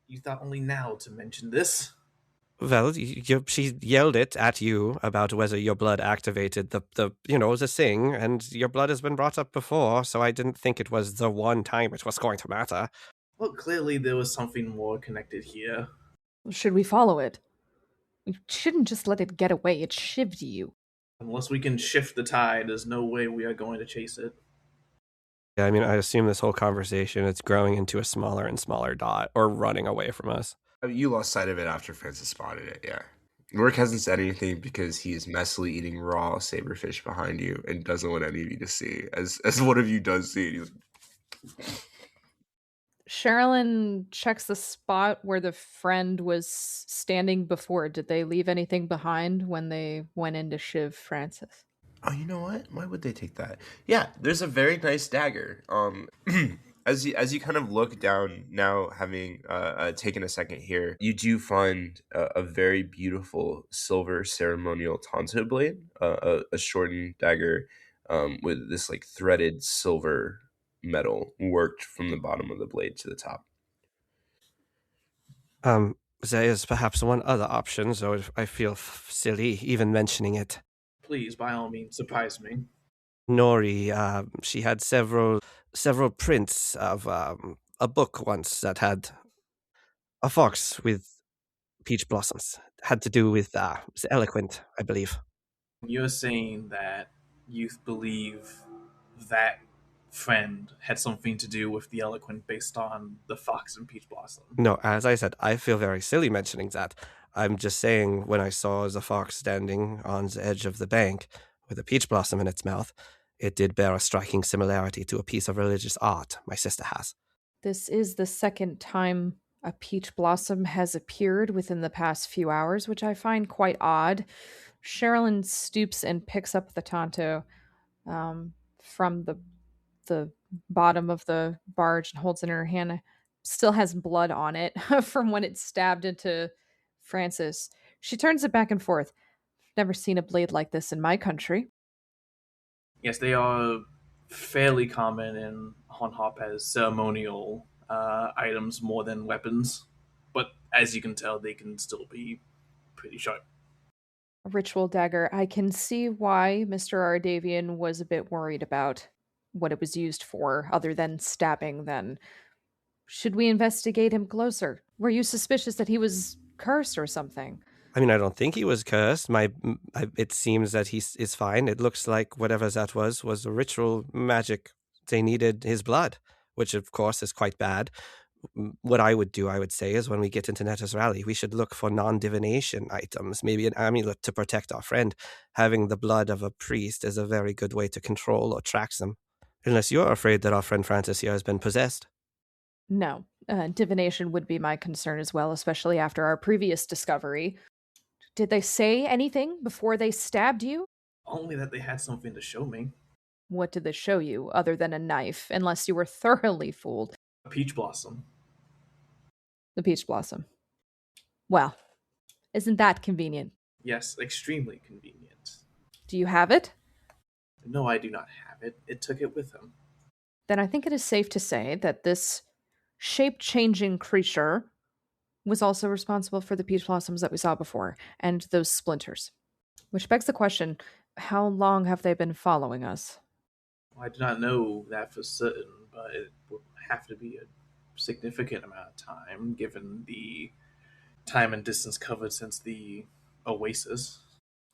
Speaker 4: You thought only now to mention this?
Speaker 6: Well, she yelled it at you about whether your blood activated the thing, and your blood has been brought up before, so I didn't think it was the one time it was going to matter.
Speaker 4: Well, clearly there was something more connected here.
Speaker 3: Should we follow it? We shouldn't just let it get away. It shivved you.
Speaker 4: Unless we can shift the tide, there's no way we are going to chase it.
Speaker 6: Yeah, I mean, I assume this whole conversation, it's growing into a smaller and smaller dot, or running away from us.
Speaker 1: You lost sight of it after Francis spotted it, yeah. Rourke hasn't said anything because he is messily eating raw saberfish behind you and doesn't want any of you to see. As one of you does see it,
Speaker 3: Sherrilyn checks the spot where the friend was standing before. Did they leave anything behind when they went in to shiv Francis?
Speaker 1: Oh, you know what? Why would they take that? Yeah, there's a very nice dagger. As you kind of look down now, having taken a second here, you do find a very beautiful silver ceremonial tanto blade, a shortened dagger with this like threaded silver metal worked from the bottom of the blade to the top.
Speaker 6: There is perhaps one other option, so I feel silly even mentioning it.
Speaker 4: Please, by all means, surprise me.
Speaker 6: Nori, she had several prints of a book once that had a fox with peach blossoms. Had to do with the eloquent, I believe.
Speaker 4: You're saying that you believe that friend had something to do with the eloquent based on the fox and peach blossom.
Speaker 6: No, as I said, I feel very silly mentioning that. I'm just saying when I saw the fox standing on the edge of the bank with a peach blossom in its mouth, it did bear a striking similarity to a piece of religious art my sister has.
Speaker 3: This is the second time a peach blossom has appeared within the past few hours, which I find quite odd. Sherrilyn stoops and picks up the tanto from the bottom of the barge and holds it in her hand. Still has blood on it from when it stabbed into Francis. She turns it back and forth. Never seen a blade like this in my country.
Speaker 4: Yes, they are fairly common in Honhop as ceremonial items more than weapons. But as you can tell, they can still be pretty sharp.
Speaker 3: A ritual dagger. I can see why Mr. Ardavian was a bit worried about what it was used for, other than stabbing then. Should we investigate him closer? Were you suspicious that he was cursed or something?
Speaker 6: I mean, I don't think he was cursed. It seems that he is fine. It looks like whatever that was a ritual magic. They needed his blood, which of course is quite bad. What I would do, I would say, is when we get into Netta's Rally, we should look for non-divination items, maybe an amulet to protect our friend. Having the blood of a priest is a very good way to control or track them. Unless you're afraid that our friend Francis here has been possessed.
Speaker 3: No. Divination would be my concern as well, especially after our previous discovery. Did they say anything before they stabbed you?
Speaker 4: Only that they had something to show me.
Speaker 3: What did they show you other than a knife, unless you were thoroughly fooled?
Speaker 4: A peach blossom.
Speaker 3: The peach blossom. Well, isn't that convenient?
Speaker 4: Yes, extremely convenient.
Speaker 3: Do you have it?
Speaker 4: No, I do not have it. It took it with him.
Speaker 3: Then I think it is safe to say that this shape-changing creature was also responsible for the peach blossoms that we saw before, and those splinters. Which begs the question, how long have they been following us?
Speaker 4: Well, I do not know that for certain, but it would have to be a significant amount of time, given the time and distance covered since the oasis.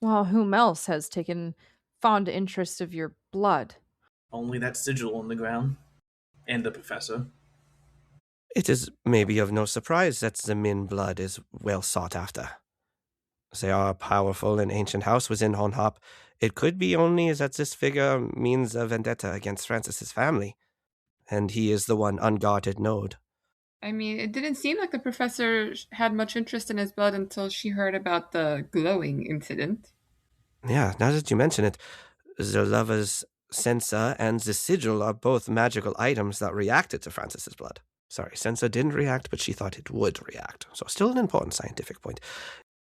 Speaker 3: Well, whom else has taken fond interest of your blood?
Speaker 4: Only that sigil on the ground. And the professor.
Speaker 6: It is maybe of no surprise that the Min blood is well sought after. They are a powerful and ancient house within Honhop. It could be only that this figure means a vendetta against Francis's family, and he is the one unguarded node.
Speaker 5: I mean, it didn't seem like the professor had much interest in his blood until she heard about the glowing incident.
Speaker 6: Yeah, now that you mention it, the lover's censer and the sigil are both magical items that reacted to Francis's blood. Sorry, censer didn't react, but she thought it would react. So still an important scientific point.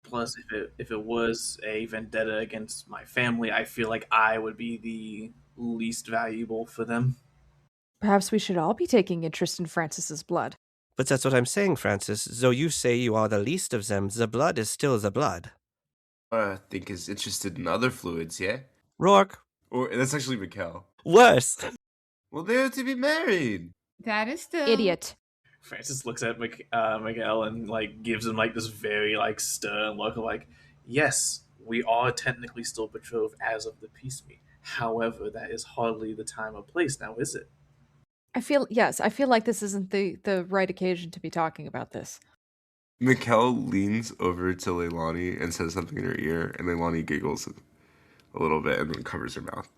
Speaker 4: Plus, if it was a vendetta against my family, I feel like I would be the least valuable for them.
Speaker 3: Perhaps we should all be taking interest in Francis's blood.
Speaker 6: But that's what I'm saying, Francis. Though you say you are the least of them, the blood is still the blood.
Speaker 1: I think is interested in other fluids, yeah?
Speaker 6: Rourke.
Speaker 1: Or that's actually Mikkel.
Speaker 6: Worse.
Speaker 1: Well, they're to be married.
Speaker 5: That is still...
Speaker 3: Idiot.
Speaker 4: Francis looks at Miguel and gives him this very stern look of yes, we are technically still betrothed as of the peace meet. However, that is hardly the time or place now, is it?
Speaker 3: I feel like this isn't the right occasion to be talking about this.
Speaker 1: Mikkel leans over to Leilani and says something in her ear, and Leilani giggles a little bit and then covers her mouth.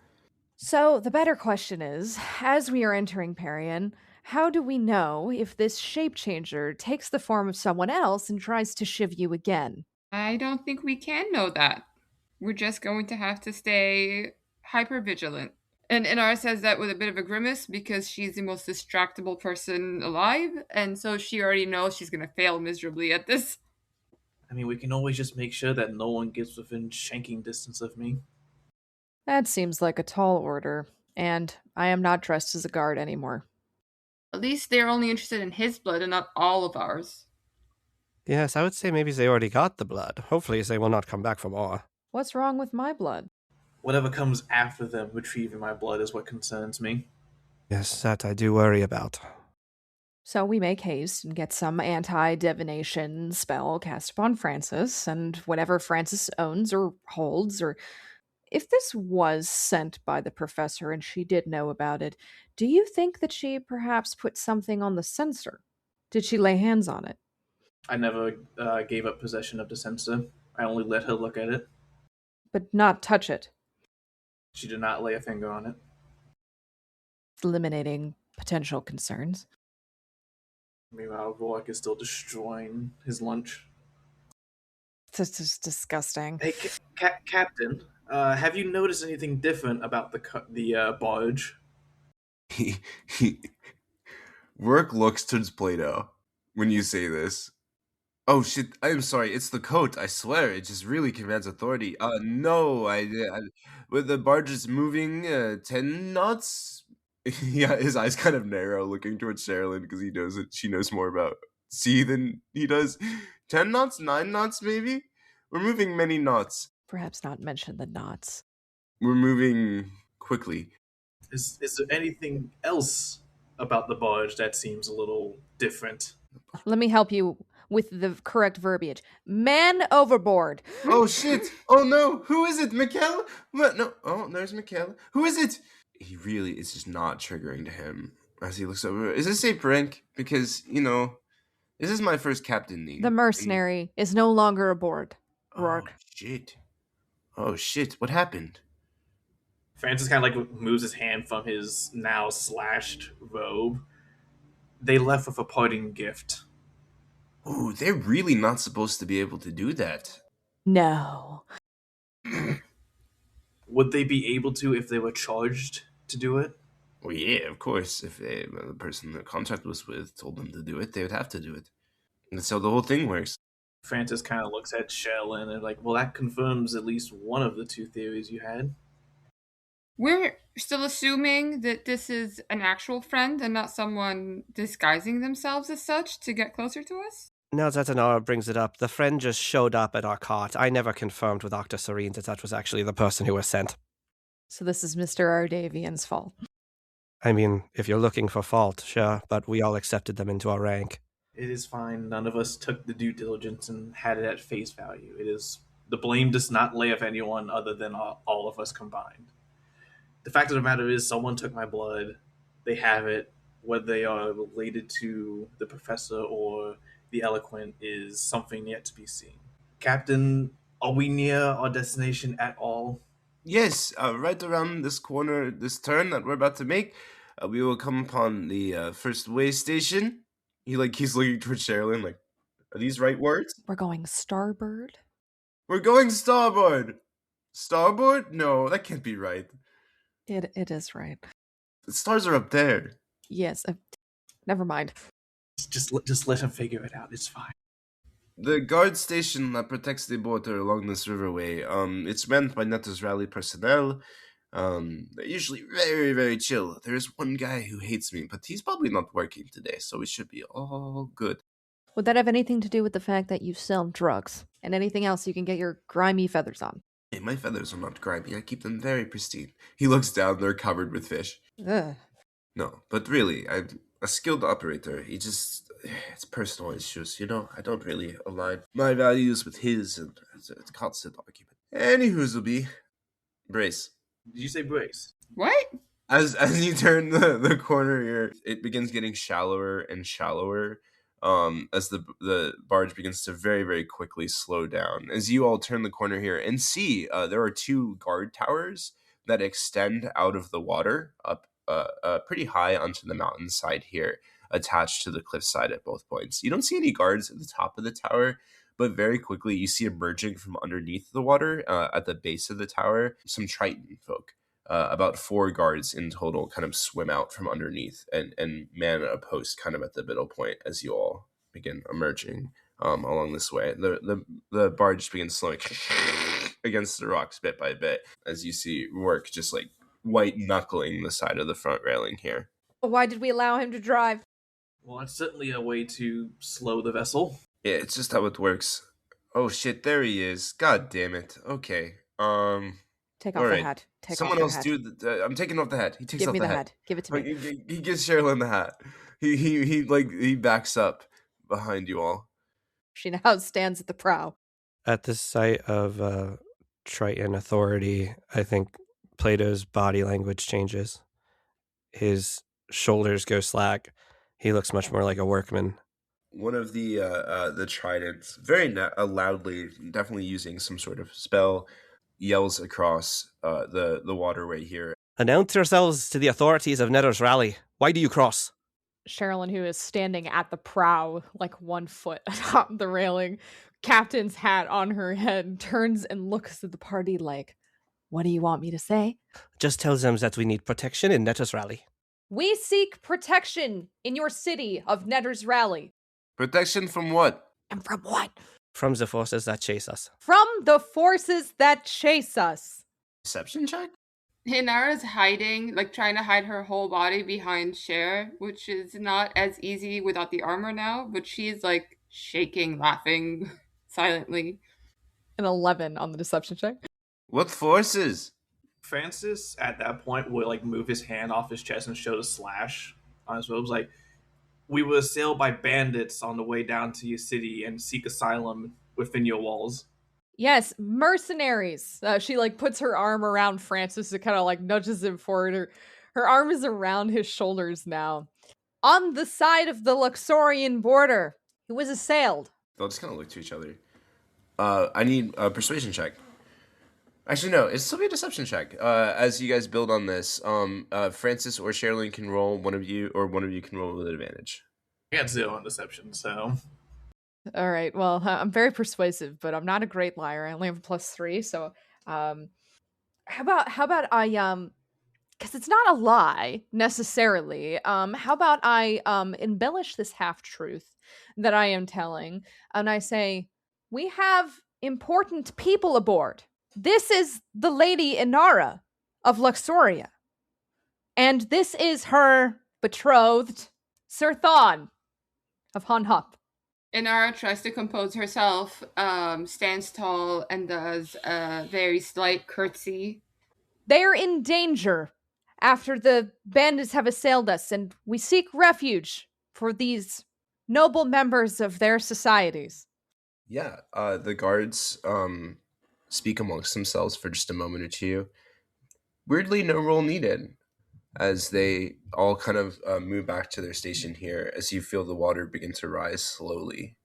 Speaker 3: So the better question is, as we are entering Perian, how do we know if this shape changer takes the form of someone else and tries to shiv you again?
Speaker 5: I don't think we can know that. We're just going to have to stay hyper vigilant. And Inara says that with a bit of a grimace because she's the most distractible person alive, and so she already knows she's going to fail miserably at this.
Speaker 4: I mean, we can always just make sure that no one gets within shanking distance of me.
Speaker 3: That seems like a tall order, and I am not dressed as a guard anymore.
Speaker 5: At least they're only interested in his blood and not all of ours.
Speaker 6: Yes, I would say maybe they already got the blood. Hopefully they will not come back for more.
Speaker 3: What's wrong with my blood?
Speaker 4: Whatever comes after them retrieving my blood is what concerns me.
Speaker 6: Yes, that I do worry about.
Speaker 3: So we make haste and get some anti-divination spell cast upon Francis, and whatever Francis owns or holds, or if this was sent by the professor and she did know about it, do you think that she perhaps put something on the censer? Did she lay hands on it?
Speaker 4: I never gave up possession of the censer. I only let her look at it.
Speaker 3: But not touch it?
Speaker 4: She did not lay a finger on it.
Speaker 3: Eliminating potential concerns.
Speaker 4: Meanwhile, Rourke is still destroying his lunch.
Speaker 3: This is disgusting.
Speaker 4: Hey, Captain, have you noticed anything different about the barge?
Speaker 1: Rourke looks towards Plato when you say this. Oh shit! I'm sorry. It's the coat. I swear, it just really commands authority. No, with the barge is moving 10 knots. Yeah, his eyes kind of narrow, looking towards Sherrilyn because he knows that she knows more about sea than he does. 10 knots, 9 knots, maybe. We're moving many knots.
Speaker 3: Perhaps not mention the knots.
Speaker 1: We're moving quickly.
Speaker 4: Is there anything else about the barge that seems a little different?
Speaker 3: Let me help you with the correct verbiage. Man overboard.
Speaker 1: Oh shit! Oh no! Who is it? Mikkel? What? No. Oh, there's Mikkel. Who is it? He really is just not triggering to him as he looks over. Is this a prank? Because, this is my first captaining.
Speaker 3: The Mercenary is no longer aboard, Rourke.
Speaker 1: Oh shit! What happened?
Speaker 4: Francis kind of moves his hand from his now slashed robe. They left with a parting gift.
Speaker 1: Ooh, they're really not supposed to be able to do that.
Speaker 3: No.
Speaker 4: Would they be able to if they were charged to do it?
Speaker 1: Well, yeah, of course. If the person the contract was with told them to do it, they would have to do it. That's how the whole thing works.
Speaker 4: Francis kind of looks at Sherrilyn and like, well, that confirms at least one of the two theories you had.
Speaker 5: We're still assuming that this is an actual friend and not someone disguising themselves as such to get closer to us?
Speaker 6: Now that Inara brings it up, the friend just showed up at our cart. I never confirmed with Dr. Serene that was actually the person who was sent.
Speaker 3: So this is Mr. Ardavian's fault.
Speaker 6: I mean, if you're looking for fault, sure, but we all accepted them into our rank.
Speaker 4: It is fine. None of us took the due diligence and had it at face value. The blame does not lay of anyone other than all of us combined. The fact of the matter is, someone took my blood. They have it. Whether they are related to the professor or the eloquent is something yet to be seen. Captain, are we near our destination at all?
Speaker 1: Yes, right around this corner, this turn that we're about to make, we will come upon the first way station. He's looking towards Sherrilyn, like, are these right words?
Speaker 3: We're going starboard.
Speaker 1: We're going starboard. Starboard? No, that can't be right.
Speaker 3: It is right.
Speaker 1: The stars are up there.
Speaker 3: Yes. Never mind.
Speaker 4: Just let him figure it out. It's fine.
Speaker 1: The guard station that protects the border along this riverway, it's manned by Netta's rally personnel. They're usually very, very chill. There's one guy who hates me, but he's probably not working today, so we should be all good.
Speaker 3: Would that have anything to do with the fact that you sell drugs and anything else you can get your grimy feathers on?
Speaker 1: Hey, my feathers are not grimy. I keep them very pristine. He looks down. They're covered with fish.
Speaker 3: Ugh.
Speaker 1: No, but really, I'm a skilled operator. It's personal issues, I don't really align my values with his, and it's a constant argument. Anywho's will be. Brace.
Speaker 4: Did you say brace?
Speaker 5: What?
Speaker 1: As you turn the corner here, it begins getting shallower and shallower. As the barge begins to very, very quickly slow down. As you all turn the corner here and see, there are two guard towers that extend out of the water up pretty high onto the mountainside here, attached to the cliffside at both points. You don't see any guards at the top of the tower, but very quickly you see emerging from underneath the water at the base of the tower some Triton folk. About 4 guards in total kind of swim out from underneath and man a post kind of at the middle point as you all begin emerging along this way. The barge begins slowing against the rocks bit by bit as you see Rourke just like white knuckling the side of the front railing here.
Speaker 3: Why did we allow him to drive?
Speaker 4: Well, it's certainly a way to slow the vessel.
Speaker 1: Yeah, it's just how it works. Oh shit, there he is. God damn it. Okay.
Speaker 3: Take off the hat.
Speaker 1: Someone else do the. I'm taking off the hat. He takes
Speaker 3: Give
Speaker 1: off
Speaker 3: me
Speaker 1: the
Speaker 3: the
Speaker 1: hat.
Speaker 3: hat. Give it to me.
Speaker 1: He gives Sherrilyn the hat. He backs up behind you all.
Speaker 3: She now stands at the prow.
Speaker 6: At the sight of Triton authority, I think Plato's body language changes. His shoulders go slack. He looks much more like a workman.
Speaker 1: One of the tridents, very loudly, definitely using some sort of spell, yells across the waterway here.
Speaker 6: Announce yourselves to the authorities of Nether's rally. Why do you cross?
Speaker 3: Sherrilyn, who is standing at the prow, like 1 foot atop the railing, captain's hat on her head, turns and looks at the party like, what do you want me to say?
Speaker 6: Just tell them that we need protection in Nether's rally.
Speaker 3: We seek protection in your city of Nether's rally.
Speaker 1: Protection from what?
Speaker 3: And from what?
Speaker 6: From the forces that chase us.
Speaker 3: From the forces that chase us.
Speaker 1: Deception check?
Speaker 5: Inara's hiding, like trying to hide her whole body behind Cher, which is not as easy without the armor now, but she's like shaking, laughing silently.
Speaker 3: An 11 on the deception check.
Speaker 1: What forces?
Speaker 4: Francis, at that point, would like move his hand off his chest and show the slash on his robes. Like, we were assailed by bandits on the way down to your city and seek asylum within your walls.
Speaker 3: Yes, mercenaries. She like puts her arm around Francis and kind of like nudges him forward. Her arm is around his shoulders now. On the side of the Luxorian border, it was assailed.
Speaker 1: They'll just kind of look to each other. I need a persuasion check. Actually, no, it's still be a deception check. As you guys build on this, Francis or Sherrilyn can roll, one of you can roll with advantage.
Speaker 4: I got 0 on deception, so
Speaker 3: All right. Well, I'm very persuasive, but I'm not a great liar. I only have a +3, so um how about I because it's not a lie necessarily. How about I embellish this half truth that I am telling, and I say we have important people aboard. This is the Lady Inara of Luxoria, and this is her betrothed, Sir Thon of Honhop.
Speaker 5: Inara tries to compose herself, stands tall, and does a very slight curtsy.
Speaker 3: They're in danger after the bandits have assailed us, and we seek refuge for these noble members of their societies.
Speaker 1: Yeah, the guards speak amongst themselves for just a moment or two. Weirdly, no roll needed, as they all kind of move back to their station here as you feel the water begin to rise slowly,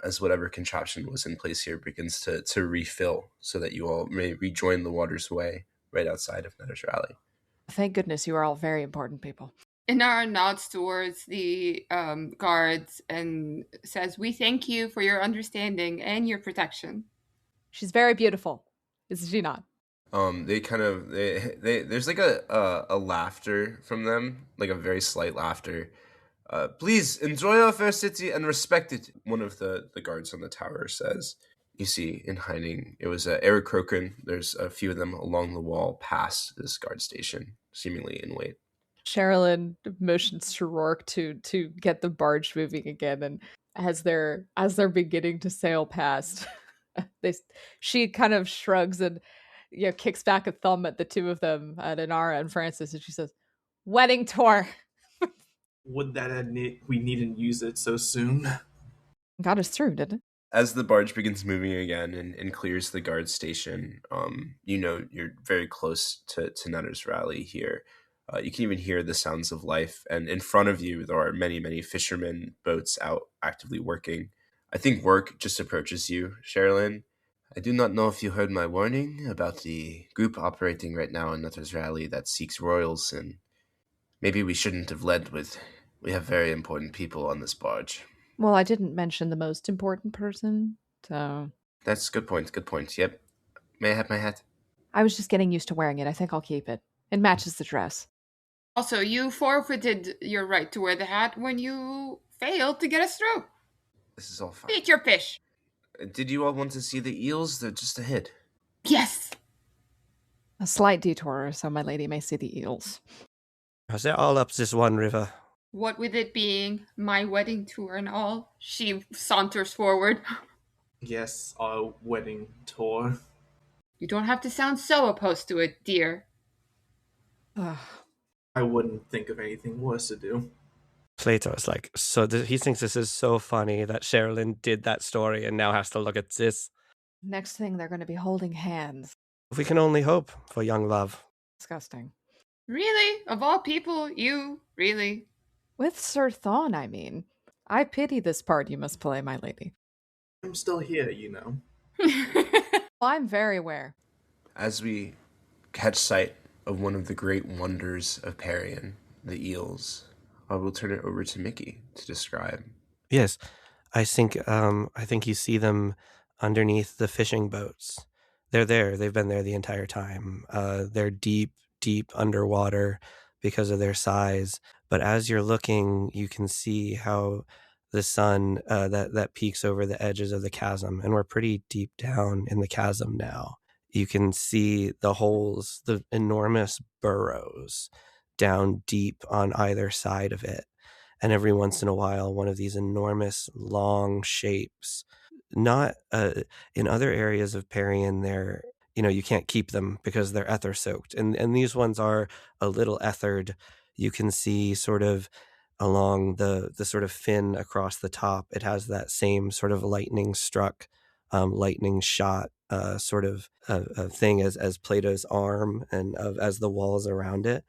Speaker 1: as whatever contraption was in place here begins to refill so that you all may rejoin the water's way right outside of Nether's Rally.
Speaker 3: Thank goodness you are all very important people.
Speaker 5: Inara nods towards the guards and says, "We thank you for your understanding and your protection."
Speaker 3: She's very beautiful, is she not?
Speaker 1: They kind of they there's like a laughter from them, like a very slight laughter. Please enjoy our fair city and respect it, one of the guards on the tower says. You see in hiding, it was Eric Croken. There's a few of them along the wall past this guard station, seemingly in wait.
Speaker 3: Sherrilyn motions to Rourke to get the barge moving again, and as they're beginning to sail past, she kind of shrugs and kicks back a thumb at the two of them, at Inara and Francis, and she says, "Wedding tour."
Speaker 4: Would that admit we needn't use it so soon?
Speaker 3: Got us through, didn't it?
Speaker 1: As the barge begins moving again and clears the guard station, you're very close to Netter's Rally here. You can even hear the sounds of life, and in front of you there are many, many fishermen boats out actively working. I think work just approaches you, Sherrilyn. I do not know if you heard my warning about the group operating right now in Netter's Rally that seeks royals, and maybe we shouldn't have led with, we have very important people on this barge.
Speaker 3: Well, I didn't mention the most important person, so...
Speaker 1: That's a good point, Yep. May I have my hat?
Speaker 3: I was just getting used to wearing it. I think I'll keep it. It matches the dress.
Speaker 5: Also, you forfeited your right to wear the hat when you failed to get us through.
Speaker 1: This is all fine.
Speaker 5: Eat your fish.
Speaker 1: Did you all want to see the eels? They're just ahead.
Speaker 5: Yes.
Speaker 3: A slight detour, so my lady may see the eels.
Speaker 6: They're all up this one river.
Speaker 5: What with it being my wedding tour and all, she saunters forward.
Speaker 4: Yes, our wedding tour.
Speaker 5: You don't have to sound so opposed to it, dear.
Speaker 4: I wouldn't think of anything worse to do.
Speaker 6: Plato is like, he thinks this is so funny that Sherrilyn did that story and now has to look at this.
Speaker 3: Next thing, they're going to be holding hands.
Speaker 6: We can only hope for young love.
Speaker 3: Disgusting.
Speaker 5: Really? Of all people, you? Really?
Speaker 3: With Sir Thon, I mean. I pity this part you must play, my lady.
Speaker 4: I'm still here, you know.
Speaker 3: I'm very aware.
Speaker 1: As we catch sight of one of the great wonders of Perian, the eels, I will turn it over to Mickey to describe.
Speaker 6: Yes, I think you see them underneath the fishing boats. They're there. They've been there the entire time. They're deep underwater because of their size. But as you're looking, you can see how the sun that peeks over the edges of the chasm, and we're pretty deep down in the chasm now. You can see the holes, the enormous burrows down deep on either side of it. And every once in a while, one of these enormous long shapes. Not in other areas of Perian, they're, you can't keep them because they're ether soaked. And these ones are a little ethered. You can see sort of along the sort of fin across the top, it has that same sort of lightning struck, lightning shot sort of thing as Plato's arm and as the walls around it.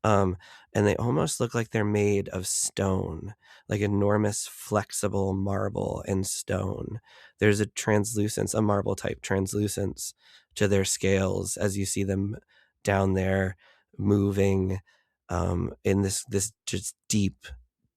Speaker 6: And they almost look like they're made of stone, like enormous flexible marble and stone. There's a translucence, a marble type translucence to their scales as you see them down there moving in this just deep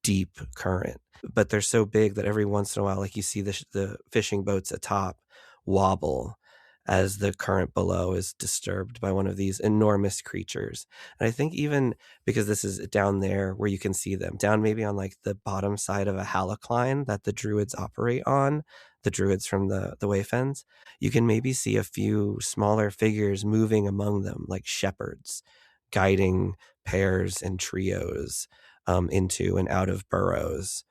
Speaker 6: deep current. But they're so big that every once in a while, like you see the fishing boats atop wobble as the current below is disturbed by one of these enormous creatures. And I think even because this is down there where you can see them, down maybe on like the bottom side of a halocline that the druids operate on, the druids from the wayfens, you can maybe see a few smaller figures moving among them like shepherds, guiding pairs and trios into and out of burrows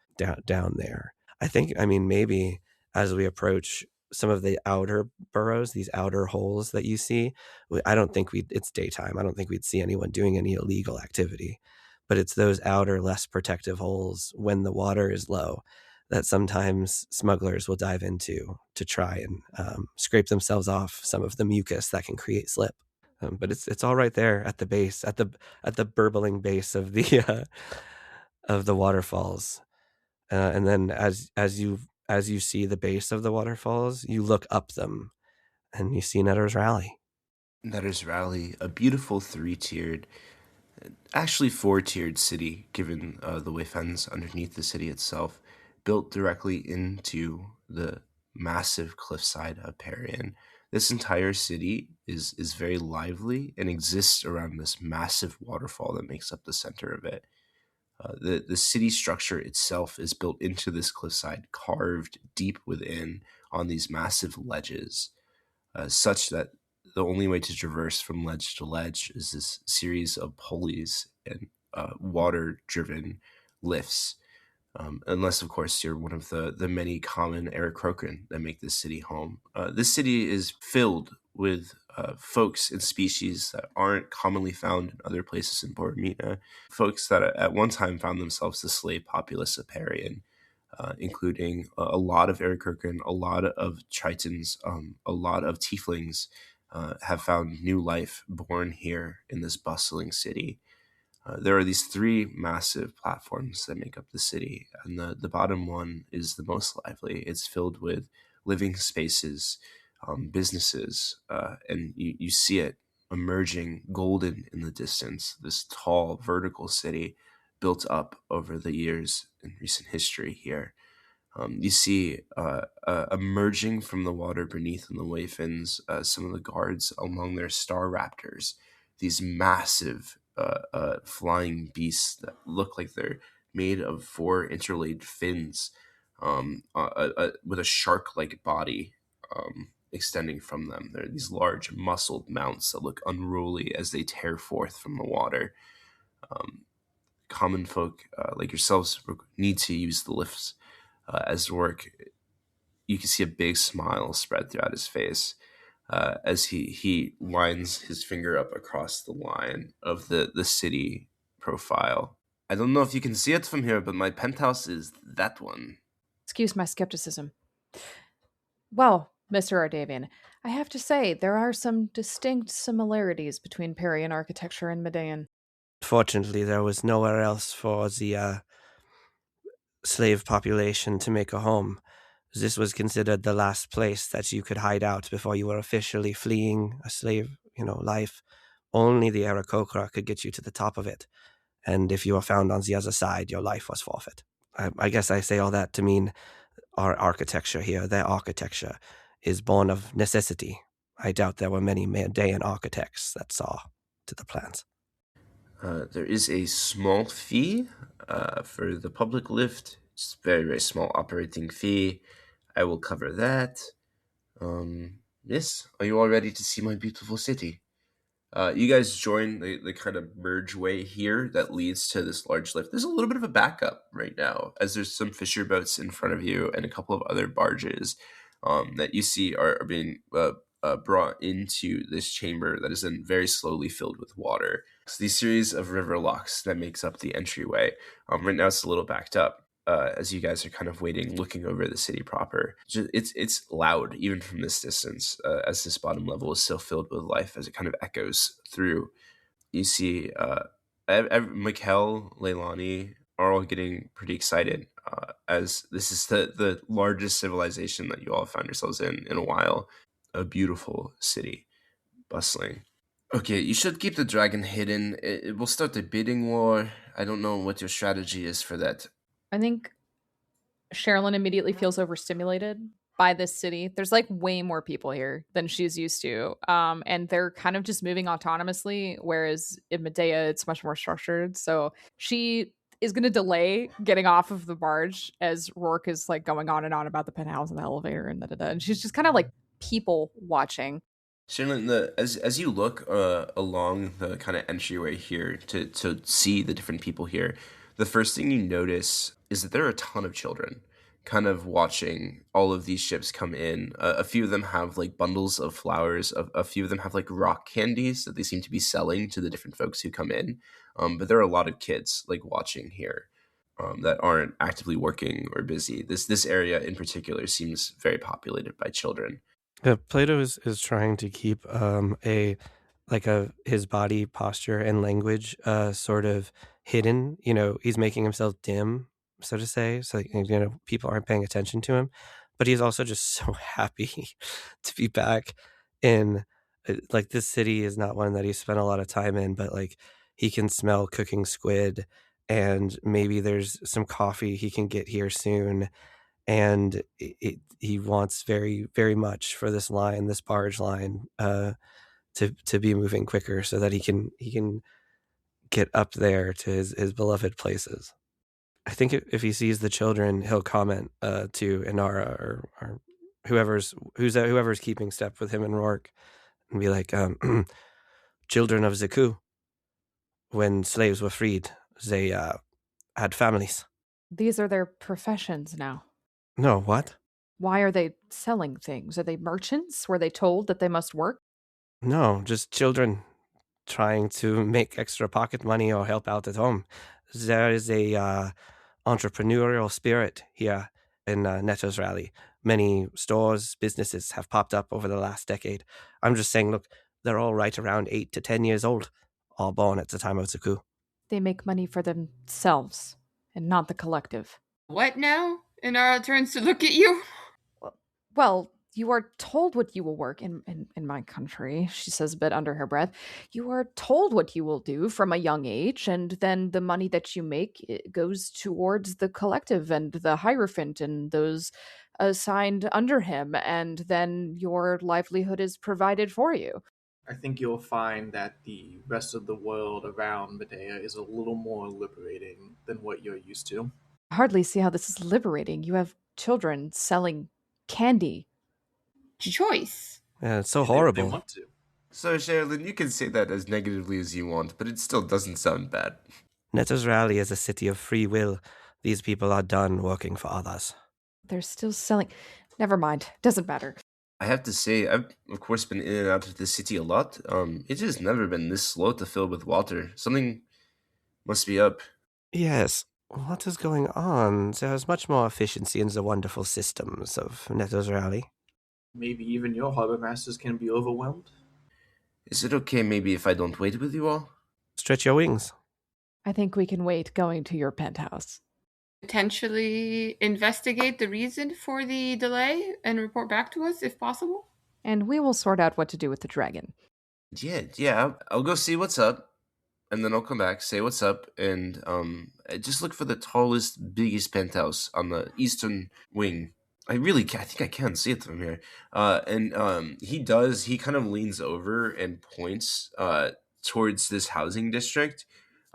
Speaker 6: down there. I mean, maybe as we approach some of the outer burrows, these outer holes that you see, I don't think it's daytime. I don't think we'd see anyone doing any illegal activity, but it's those outer, less protective holes when the water is low that sometimes smugglers will dive into to try and scrape themselves off some of the mucus that can create slip. But it's all right there at the base, at the burbling base of the waterfalls, and then as you see the base of the waterfalls, you look up them, and you see Netter's Rally.
Speaker 1: Netter's Rally, a beautiful 3-tiered, actually 4-tiered city, given the wayfens underneath the city itself, built directly into the massive cliffside of Perian. This entire city is very lively and exists around this massive waterfall that makes up the center of it. The city structure itself is built into this cliffside, carved deep within on these massive ledges, such that the only way to traverse from ledge to ledge is this series of pulleys and water-driven lifts. Unless, of course, you're one of the many common Aarakocra that make this city home. This city is filled with folks and species that aren't commonly found in other places in Boromina. Folks that at one time found themselves the slave populace of Perian, including a lot of Aarakocra, a lot of Tritons, a lot of Tieflings have found new life born here in this bustling city. There are these 3 massive platforms that make up the city, and the bottom one is the most lively. It's filled with living spaces, businesses, and you see it emerging golden in the distance, this tall vertical city built up over the years in recent history here. You see emerging from the water beneath in the wayfens some of the guards among their star raptors, these massive flying beasts that look like they're made of 4 interlaid fins with a shark-like body extending from them. They're these large muscled mounts that look unruly as they tear forth from the water. Common folk like yourselves need to use the lifts as work. You can see a big smile spread throughout his face as he winds his finger up across the line of the city profile. I don't know if you can see it from here, but my penthouse is that one.
Speaker 3: Excuse my skepticism. Well, Mr. Ardavian, I have to say there are some distinct similarities between Perian architecture and Medean.
Speaker 6: Fortunately, there was nowhere else for the slave population to make a home. This was considered the last place that you could hide out before you were officially fleeing a slave, life. Only the Aarakocra could get you to the top of it. And if you were found on the other side, your life was forfeit. I guess I say all that to mean our architecture here, their architecture, is born of necessity. I doubt there were many Medean architects that saw to the plans.
Speaker 1: There is a small fee for the public lift. It's a very, very small operating fee. I will cover that. Yes, are you all ready to see my beautiful city? You guys join the kind of merge way here that leads to this large lift. There's a little bit of a backup right now, as there's some fisher boats in front of you and a couple of other barges that you see are being brought into this chamber that is then very slowly filled with water. So these series of river locks that makes up the entryway. Right now it's a little backed up. As you guys are kind of waiting, looking over the city proper. It's loud, even from this distance, as this bottom level is still filled with life as it kind of echoes through. You see Mikkel, Leilani are all getting pretty excited as this is the largest civilization that you all found yourselves in a while. A beautiful city, bustling. Okay, you should keep the dragon hidden. It will start a bidding war. I don't know what your strategy is for that.
Speaker 3: I think Sherrilyn immediately feels overstimulated by this city. There's like way more people here than she's used to. And they're kind of just moving autonomously, whereas in Medea it's much more structured. So she is going to delay getting off of the barge as Rourke is like going on and on about the penthouse and the elevator and da. And she's just kind of like people watching.
Speaker 1: Sherrilyn, as you look along the kind of entryway here to see the different people here, the first thing you notice is that there are a ton of children kind of watching all of these ships come in. A few of them have like bundles of flowers. A few of them have like rock candies that they seem to be selling to the different folks who come in. But there are a lot of kids like watching here that aren't actively working or busy. This area in particular seems very populated by children.
Speaker 6: Plato is trying to keep his body posture and language sort of hidden. He's making himself dim, so to say, so people aren't paying attention to him. But he's also just so happy to be back in like this city is not one that he spent a lot of time in, but like he can smell cooking squid, and maybe there's some coffee he can get here soon. And he wants very, very much for this barge line, to be moving quicker so that he can get up there to his beloved places. I think if he sees the children, he'll comment to Inara or whoever's keeping step with him and Rourke, and be like, "Children of Zaku, when slaves were freed, they had families."
Speaker 3: These are their professions now.
Speaker 6: No, what?
Speaker 3: Why are they selling things? Are they merchants? Were they told that they must work?
Speaker 6: No, just children trying to make extra pocket money or help out at home. There is a entrepreneurial spirit here in Netto's Rally. Many stores, businesses have popped up over the last decade. I'm just saying, look, they're all right around 8 to 10 years old, all born at the time of Zaku.
Speaker 3: They make money for themselves and not the collective.
Speaker 5: What now? Inara turns to look at you.
Speaker 3: Well, you are told what you will work in my country, she says a bit under her breath. You are told what you will do from a young age, and then the money that you make goes towards the collective and the Hierophant and those assigned under him, and then your livelihood is provided for you.
Speaker 4: I think you'll find that the rest of the world around Medea is a little more liberating than what you're used to.
Speaker 3: I hardly see how this is liberating. You have children selling candy.
Speaker 5: Choice.
Speaker 6: Yeah, it's so
Speaker 4: They
Speaker 6: horrible.
Speaker 4: want to.
Speaker 1: So, Sherrilyn, you can say that as negatively as you want, but it still doesn't sound bad.
Speaker 6: Netto's Rally is a city of free will. These people are done working for others.
Speaker 3: They're still selling. Never mind. Doesn't matter.
Speaker 1: I have to say, I've of course been in and out of the city a lot. It has never been this slow to fill with water. Something must be up.
Speaker 6: Yes, what is going on? There's much more efficiency in the wonderful systems of Netto's Rally.
Speaker 4: Maybe even your harbor masters can be overwhelmed.
Speaker 1: Is it okay maybe if I don't wait with you all?
Speaker 6: Stretch your wings.
Speaker 3: I think we can wait going to your penthouse.
Speaker 5: Potentially investigate the reason for the delay and report back to us if possible.
Speaker 3: And we will sort out what to do with the dragon.
Speaker 1: Yeah. I'll go see what's up, and then I'll come back, say what's up, and just look for the tallest, biggest penthouse on the eastern wing. I think I can see it from here. He kind of leans over and points towards this housing district.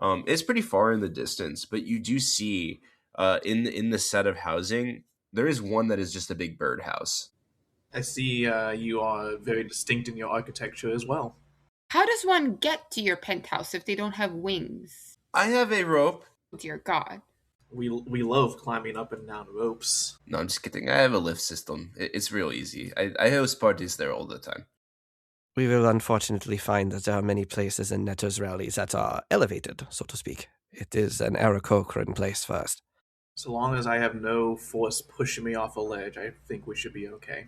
Speaker 1: It's pretty far in the distance, but you do see in the set of housing, there is one that is just a big birdhouse.
Speaker 4: I see you are very distinct in your architecture as well.
Speaker 5: How does one get to your penthouse if they don't have wings?
Speaker 1: I have a rope.
Speaker 5: Dear God.
Speaker 4: We love climbing up and down ropes.
Speaker 1: No, I'm just kidding. I have a lift system. It's real easy. I host parties there all the time.
Speaker 6: We will unfortunately find that there are many places in Netto's rallies that are elevated, so to speak. It is an Aarakocran place first.
Speaker 4: So long as I have no force pushing me off a ledge, I think we should be okay.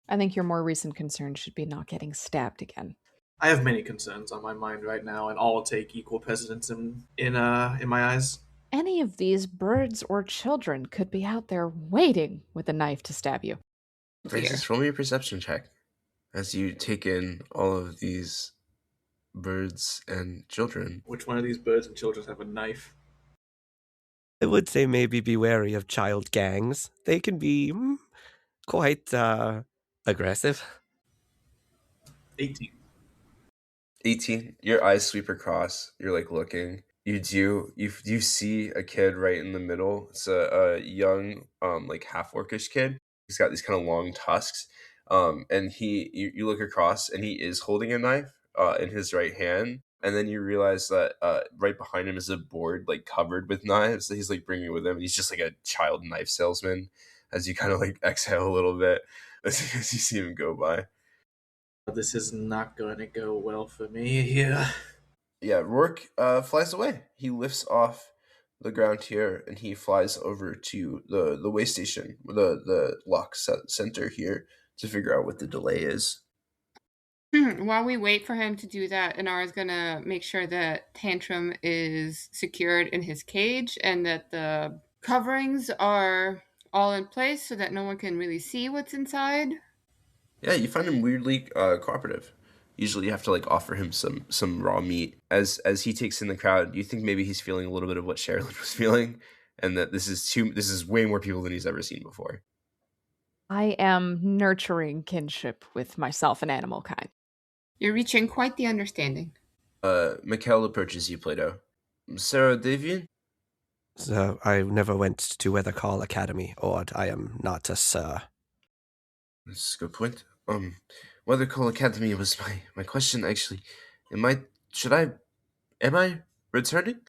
Speaker 3: I think your more recent concern should be not getting stabbed again.
Speaker 4: I have many concerns on my mind right now, and all will take equal precedence in my eyes.
Speaker 3: Any of these birds or children could be out there waiting with a knife to stab you.
Speaker 1: Francis, roll me a perception check as you take in all of these birds and children.
Speaker 4: Which one of these birds and children have a knife?
Speaker 6: I would say maybe be wary of child gangs. They can be quite aggressive.
Speaker 4: 18.
Speaker 1: 18. Your eyes sweep across. You're like looking. You see a kid right in the middle. It's a young like half orcish kid. He's got these kind of long tusks. And you look across and he is holding a knife in his right hand. And then you realize that right behind him is a board like covered with knives that he's like bringing with him. He's just like a child knife salesman. As you kind of like exhale a little bit as you see him go by.
Speaker 4: This is not going to go well for me here.
Speaker 1: Yeah, Rourke flies away. He lifts off the ground here and he flies over to the way station, the lock center here to figure out what the delay is.
Speaker 5: While we wait for him to do that, Inara's gonna make sure that Tantrum is secured in his cage and that the coverings are all in place so that no one can really see what's inside.
Speaker 1: Yeah, you find him weirdly cooperative. Usually you have to like offer him some raw meat. As he takes in the crowd, you think maybe he's feeling a little bit of what Sherrilyn was feeling, and that this is way more people than he's ever seen before.
Speaker 3: I am nurturing kinship with myself and animal kind.
Speaker 5: You're reaching quite the understanding.
Speaker 1: Mikhail approaches you, Plato. Sarah Davian?
Speaker 6: So I never went to Weathercall Academy, or I am not a sir.
Speaker 1: That's a good point. Weathercall Academy was my question actually. Am I returning?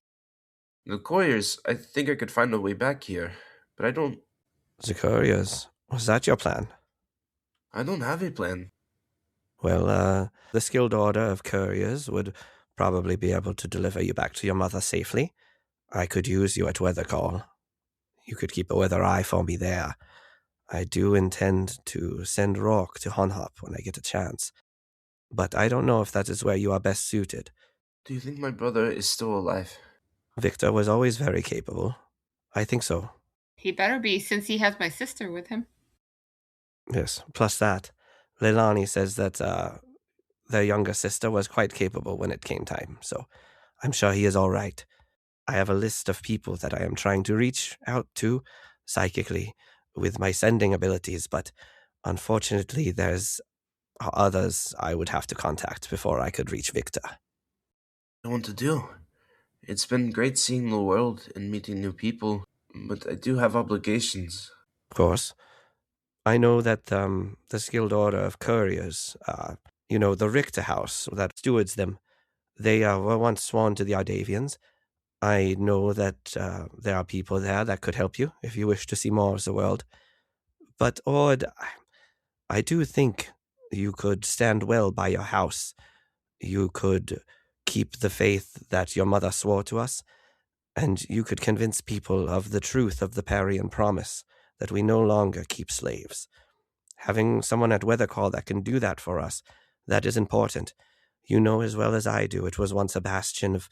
Speaker 1: The couriers, I think I could find a way back here, but I don't
Speaker 6: The couriers, was that your plan?
Speaker 1: have a plan.
Speaker 6: Well, the skilled order of couriers would probably be able to deliver you back to your mother safely. I could use you at Weathercall. You could keep a weather eye for me there. I do intend to send Rourke to Honhop when I get a chance. But I don't know if that is where you are best suited.
Speaker 1: Do you think my brother is still alive?
Speaker 6: Victor was always very capable. I think so.
Speaker 5: He better be, since he has my sister with him.
Speaker 6: Yes, plus that, Leilani says that their younger sister was quite capable when it came time, so I'm sure he is all right. I have a list of people that I am trying to reach out to psychically with my sending abilities, but unfortunately there's others I would have to contact before I could reach Victor.
Speaker 1: I want to do. It's been great seeing the world and meeting new people, but I do have obligations.
Speaker 6: Of course. I know that the skilled order of couriers, the Richter house that stewards them, they were once sworn to the Ardavians. I know that there are people there that could help you if you wish to see more of the world. But, Ord, I do think you could stand well by your house. You could keep the faith that your mother swore to us, and you could convince people of the truth of the Perian promise, that we no longer keep slaves. Having someone at Weathercall that can do that for us, that is important. You know as well as I do, it was once a bastion of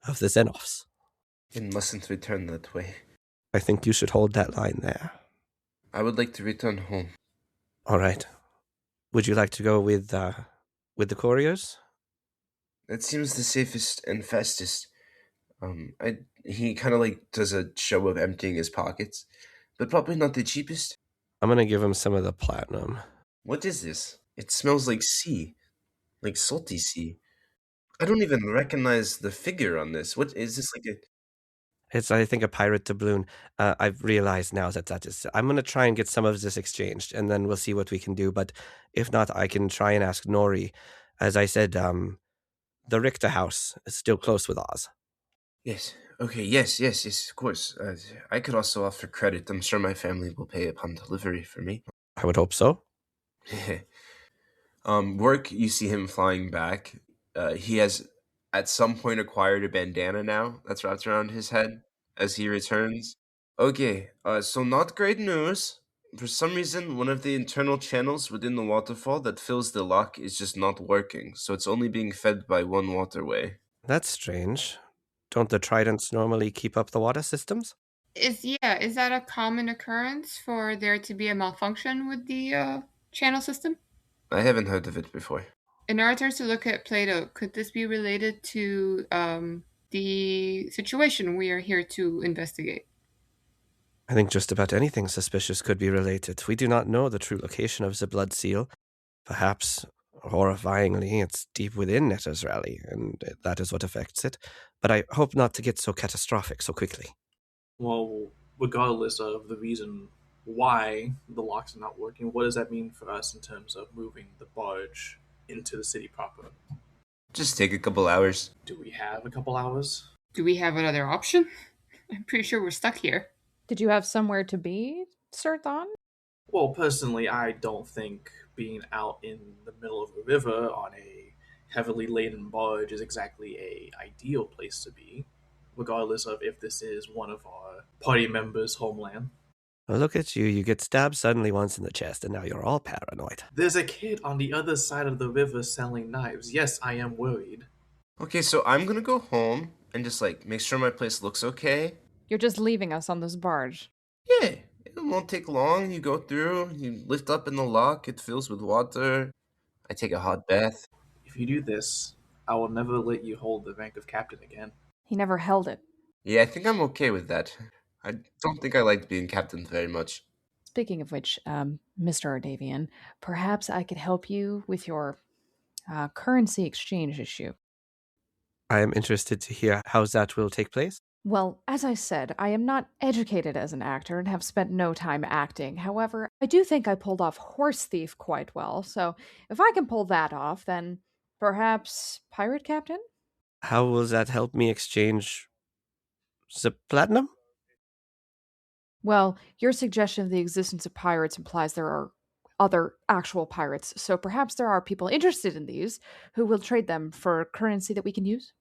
Speaker 6: the Xenophs.
Speaker 1: It mustn't return that way.
Speaker 6: I think you should hold that line there.
Speaker 1: I would like to return home.
Speaker 6: All right. Would you like to go with the couriers?
Speaker 1: That seems the safest and fastest. He kind of like does a show of emptying his pockets, but probably not the cheapest.
Speaker 6: I'm going to give him some of the platinum.
Speaker 1: What is this? It smells like sea, like salty sea. I don't even recognize the figure on this. What is this like a...
Speaker 6: It's, I think, a pirate doubloon. I've realized now that is... I'm going to try and get some of this exchanged, and then we'll see what we can do. But if not, I can try and ask Nori. As I said, the Richter house is still close with Oz.
Speaker 1: Yes. Okay, yes, of course. I could also offer credit. I'm sure my family will pay upon delivery for me.
Speaker 6: I would hope so.
Speaker 1: Work, you see him flying back. He has at some point acquired a bandana now that's wrapped around his head as he returns. Okay, so not great news. For some reason, one of the internal channels within the waterfall that fills the lock is just not working, so it's only being fed by one waterway.
Speaker 6: That's strange. Don't the tridents normally keep up the water systems?
Speaker 5: Is that a common occurrence for there to be a malfunction with the channel system?
Speaker 1: I haven't heard of it before.
Speaker 5: Inara turns to look at Plato. Could this be related to the the situation we are here to investigate?
Speaker 6: I think just about anything suspicious could be related. We do not know the true location of the blood seal. Perhaps, horrifyingly, it's deep within Netta's rally, and that is what affects it. But I hope not to get so catastrophic so quickly.
Speaker 4: Well, regardless of the reason why the locks are not working, what does that mean for us in terms of moving the barge into the city proper?
Speaker 1: Just take a couple hours.
Speaker 4: Do we have a couple hours?
Speaker 5: Do we have another option? I'm pretty sure we're stuck here.
Speaker 3: Did you have somewhere to be, Sir Thon?
Speaker 4: Well, personally, I don't think being out in the middle of a river on a heavily laden barge is exactly a ideal place to be, regardless of if this is one of our party members' homeland.
Speaker 6: Well, look at you. You get stabbed suddenly once in the chest, and now you're all paranoid.
Speaker 4: There's a kid on the other side of the river selling knives. Yes, I am worried.
Speaker 1: Okay, so I'm gonna go home and just like make sure my place looks okay.
Speaker 3: You're just leaving us on this barge.
Speaker 1: Yeah, it won't take long. You go through, you lift up in the lock, it fills with water. I take a hot bath.
Speaker 4: If you do this, I will never let you hold the rank of captain again.
Speaker 3: He never held it.
Speaker 1: Yeah, I think I'm okay with that. I don't think I liked being captain very much.
Speaker 3: Speaking of which, Mr. Ardavian, perhaps I could help you with your currency exchange issue.
Speaker 6: I am interested to hear how that will take place.
Speaker 3: Well, as I said, I am not educated as an actor and have spent no time acting. However, I do think I pulled off Horse Thief quite well, so if I can pull that off, then perhaps Pirate Captain?
Speaker 6: How will that help me exchange the platinum?
Speaker 3: Well, your suggestion of the existence of pirates implies there are other actual pirates, so perhaps there are people interested in these who will trade them for currency that we can use?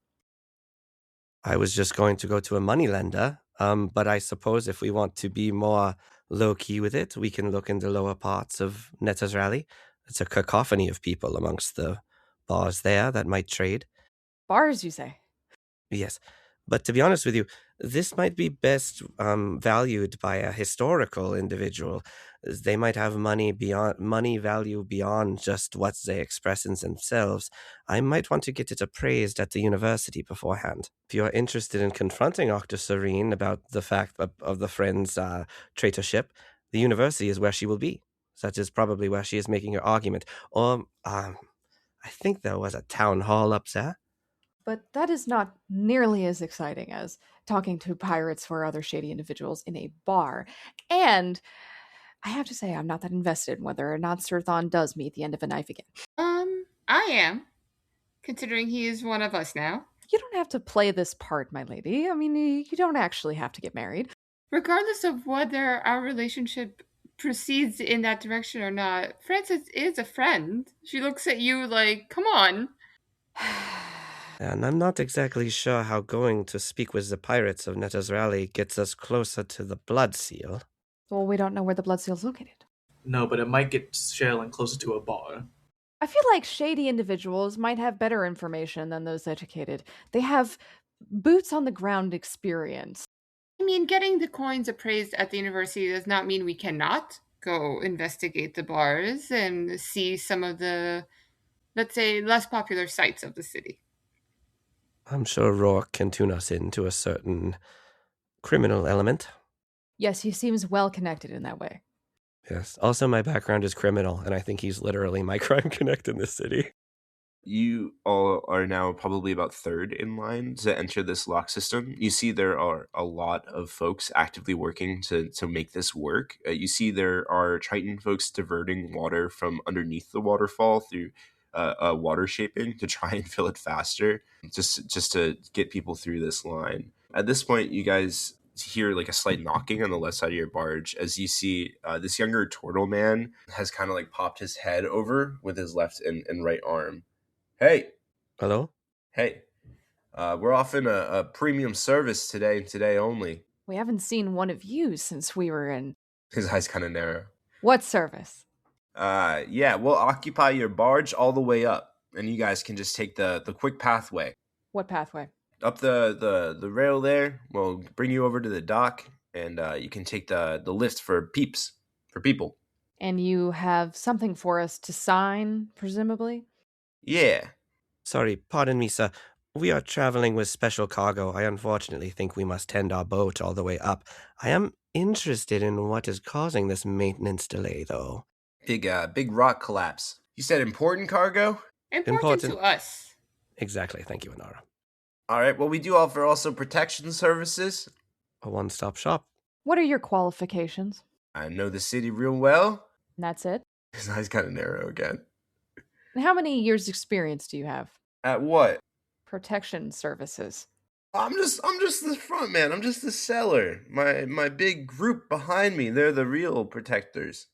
Speaker 6: I was just going to go to a moneylender, but I suppose if we want to be more low-key with it, we can look in the lower parts of Netta's Rally. It's a cacophony of people amongst the bars there that might trade.
Speaker 3: Bars, you say?
Speaker 6: Yes, but to be honest with you, this might be best valued by a historical individual. They might have money value beyond just what they express in themselves. I might want to get it appraised at the university beforehand. If you are interested in confronting Octa Serene about the fact of the friend's traitorship, the university is where she will be. That is probably where she is making her argument. Or I think there was a town hall up there.
Speaker 3: But that is not nearly as exciting as talking to pirates or other shady individuals in a bar. And I have to say, I'm not that invested in whether or not Sir Thon does meet the end of a knife again.
Speaker 5: I am, considering he is one of us now.
Speaker 3: You don't have to play this part, my lady. I mean, you don't actually have to get married.
Speaker 5: Regardless of whether our relationship proceeds in that direction or not, Frances is a friend. She looks at you like, come on.
Speaker 6: And I'm not exactly sure how going to speak with the pirates of Netta's Rally gets us closer to the blood seal.
Speaker 3: Well, we don't know where the blood seal is located.
Speaker 4: No, but it might get Sherrilyn closer to a bar.
Speaker 3: I feel like shady individuals might have better information than those educated. They have boots on the ground experience.
Speaker 5: I mean, getting the coins appraised at the university does not mean we cannot go investigate the bars and see some of the, let's say, less popular sites of the city.
Speaker 6: I'm sure Rourke can tune us into a certain criminal element.
Speaker 3: Yes, he seems well connected in that way.
Speaker 6: Yes. Also, my background is criminal, and I think he's literally my crime connect in this city.
Speaker 1: You all are now probably about third in line to enter this lock system. You see there are a lot of folks actively working to make this work. You see there are Triton folks diverting water from underneath the waterfall through water shaping to try and fill it faster, just to get people through this line. At this point, you guys hear like a slight knocking on the left side of your barge as you see this younger turtle man has kind of like popped his head over with his left and right arm. Hey.
Speaker 6: Hello?
Speaker 1: Hey. We're offering a premium service today and today only.
Speaker 3: We haven't seen one of you since we were in...
Speaker 1: His eyes kind of narrow.
Speaker 3: What service?
Speaker 1: Yeah, we'll occupy your barge all the way up, and you guys can just take the quick pathway.
Speaker 3: What pathway?
Speaker 1: Up the rail there. We'll bring you over to the dock, and you can take the lift for people.
Speaker 3: And you have something for us to sign, presumably?
Speaker 1: Yeah.
Speaker 6: Sorry, pardon me, sir. We are traveling with special cargo. I unfortunately think we must tend our boat all the way up. I am interested in what is causing this maintenance delay, though.
Speaker 1: Big rock collapse. You said important cargo?
Speaker 5: Important to us.
Speaker 6: Exactly. Thank you, Inara.
Speaker 1: All right, well, we do offer also protection services.
Speaker 6: A one-stop shop.
Speaker 3: What are your qualifications?
Speaker 1: I know the city real well.
Speaker 3: And that's it?
Speaker 1: His eyes kind of narrow again.
Speaker 3: And how many years experience do you have?
Speaker 1: At what?
Speaker 3: Protection services.
Speaker 1: I'm just the front man. I'm just the seller. My big group behind me, they're the real protectors.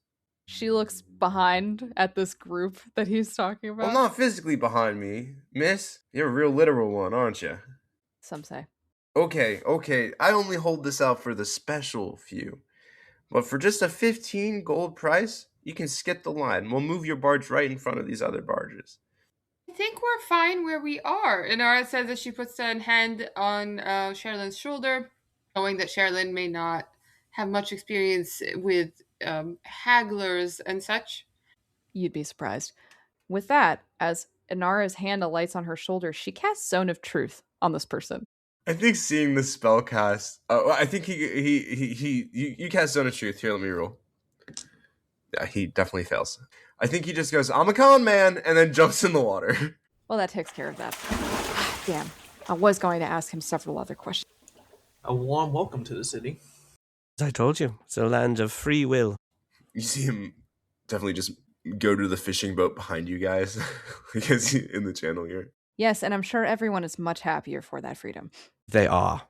Speaker 3: She looks behind at this group that he's talking about.
Speaker 1: Well, not physically behind me, miss. You're a real literal one, aren't you?
Speaker 3: Some say.
Speaker 1: Okay. I only hold this out for the special few. But for just a 15 gold price, you can skip the line. We'll move your barge right in front of these other barges.
Speaker 5: I think we're fine where we are. Inara says as she puts a hand on Sherrilyn's shoulder, knowing that Sherrilyn may not have much experience with hagglers and such.
Speaker 3: You'd be surprised. With that, as Inara's hand alights on her shoulder, she casts Zone of Truth on this person.
Speaker 1: I think seeing the spell cast. I think you cast Zone of Truth. Here, let me roll. Yeah, he definitely fails. I think he just goes, I'm a con man, and then jumps in the water.
Speaker 3: Well, that takes care of that. Damn. I was going to ask him several other questions.
Speaker 4: A warm welcome to the city.
Speaker 6: As I told you, it's a land of free will.
Speaker 1: You see him definitely just go to the fishing boat behind you guys. Because in the channel here.
Speaker 3: Yes, and I'm sure everyone is much happier for that freedom.
Speaker 6: They are.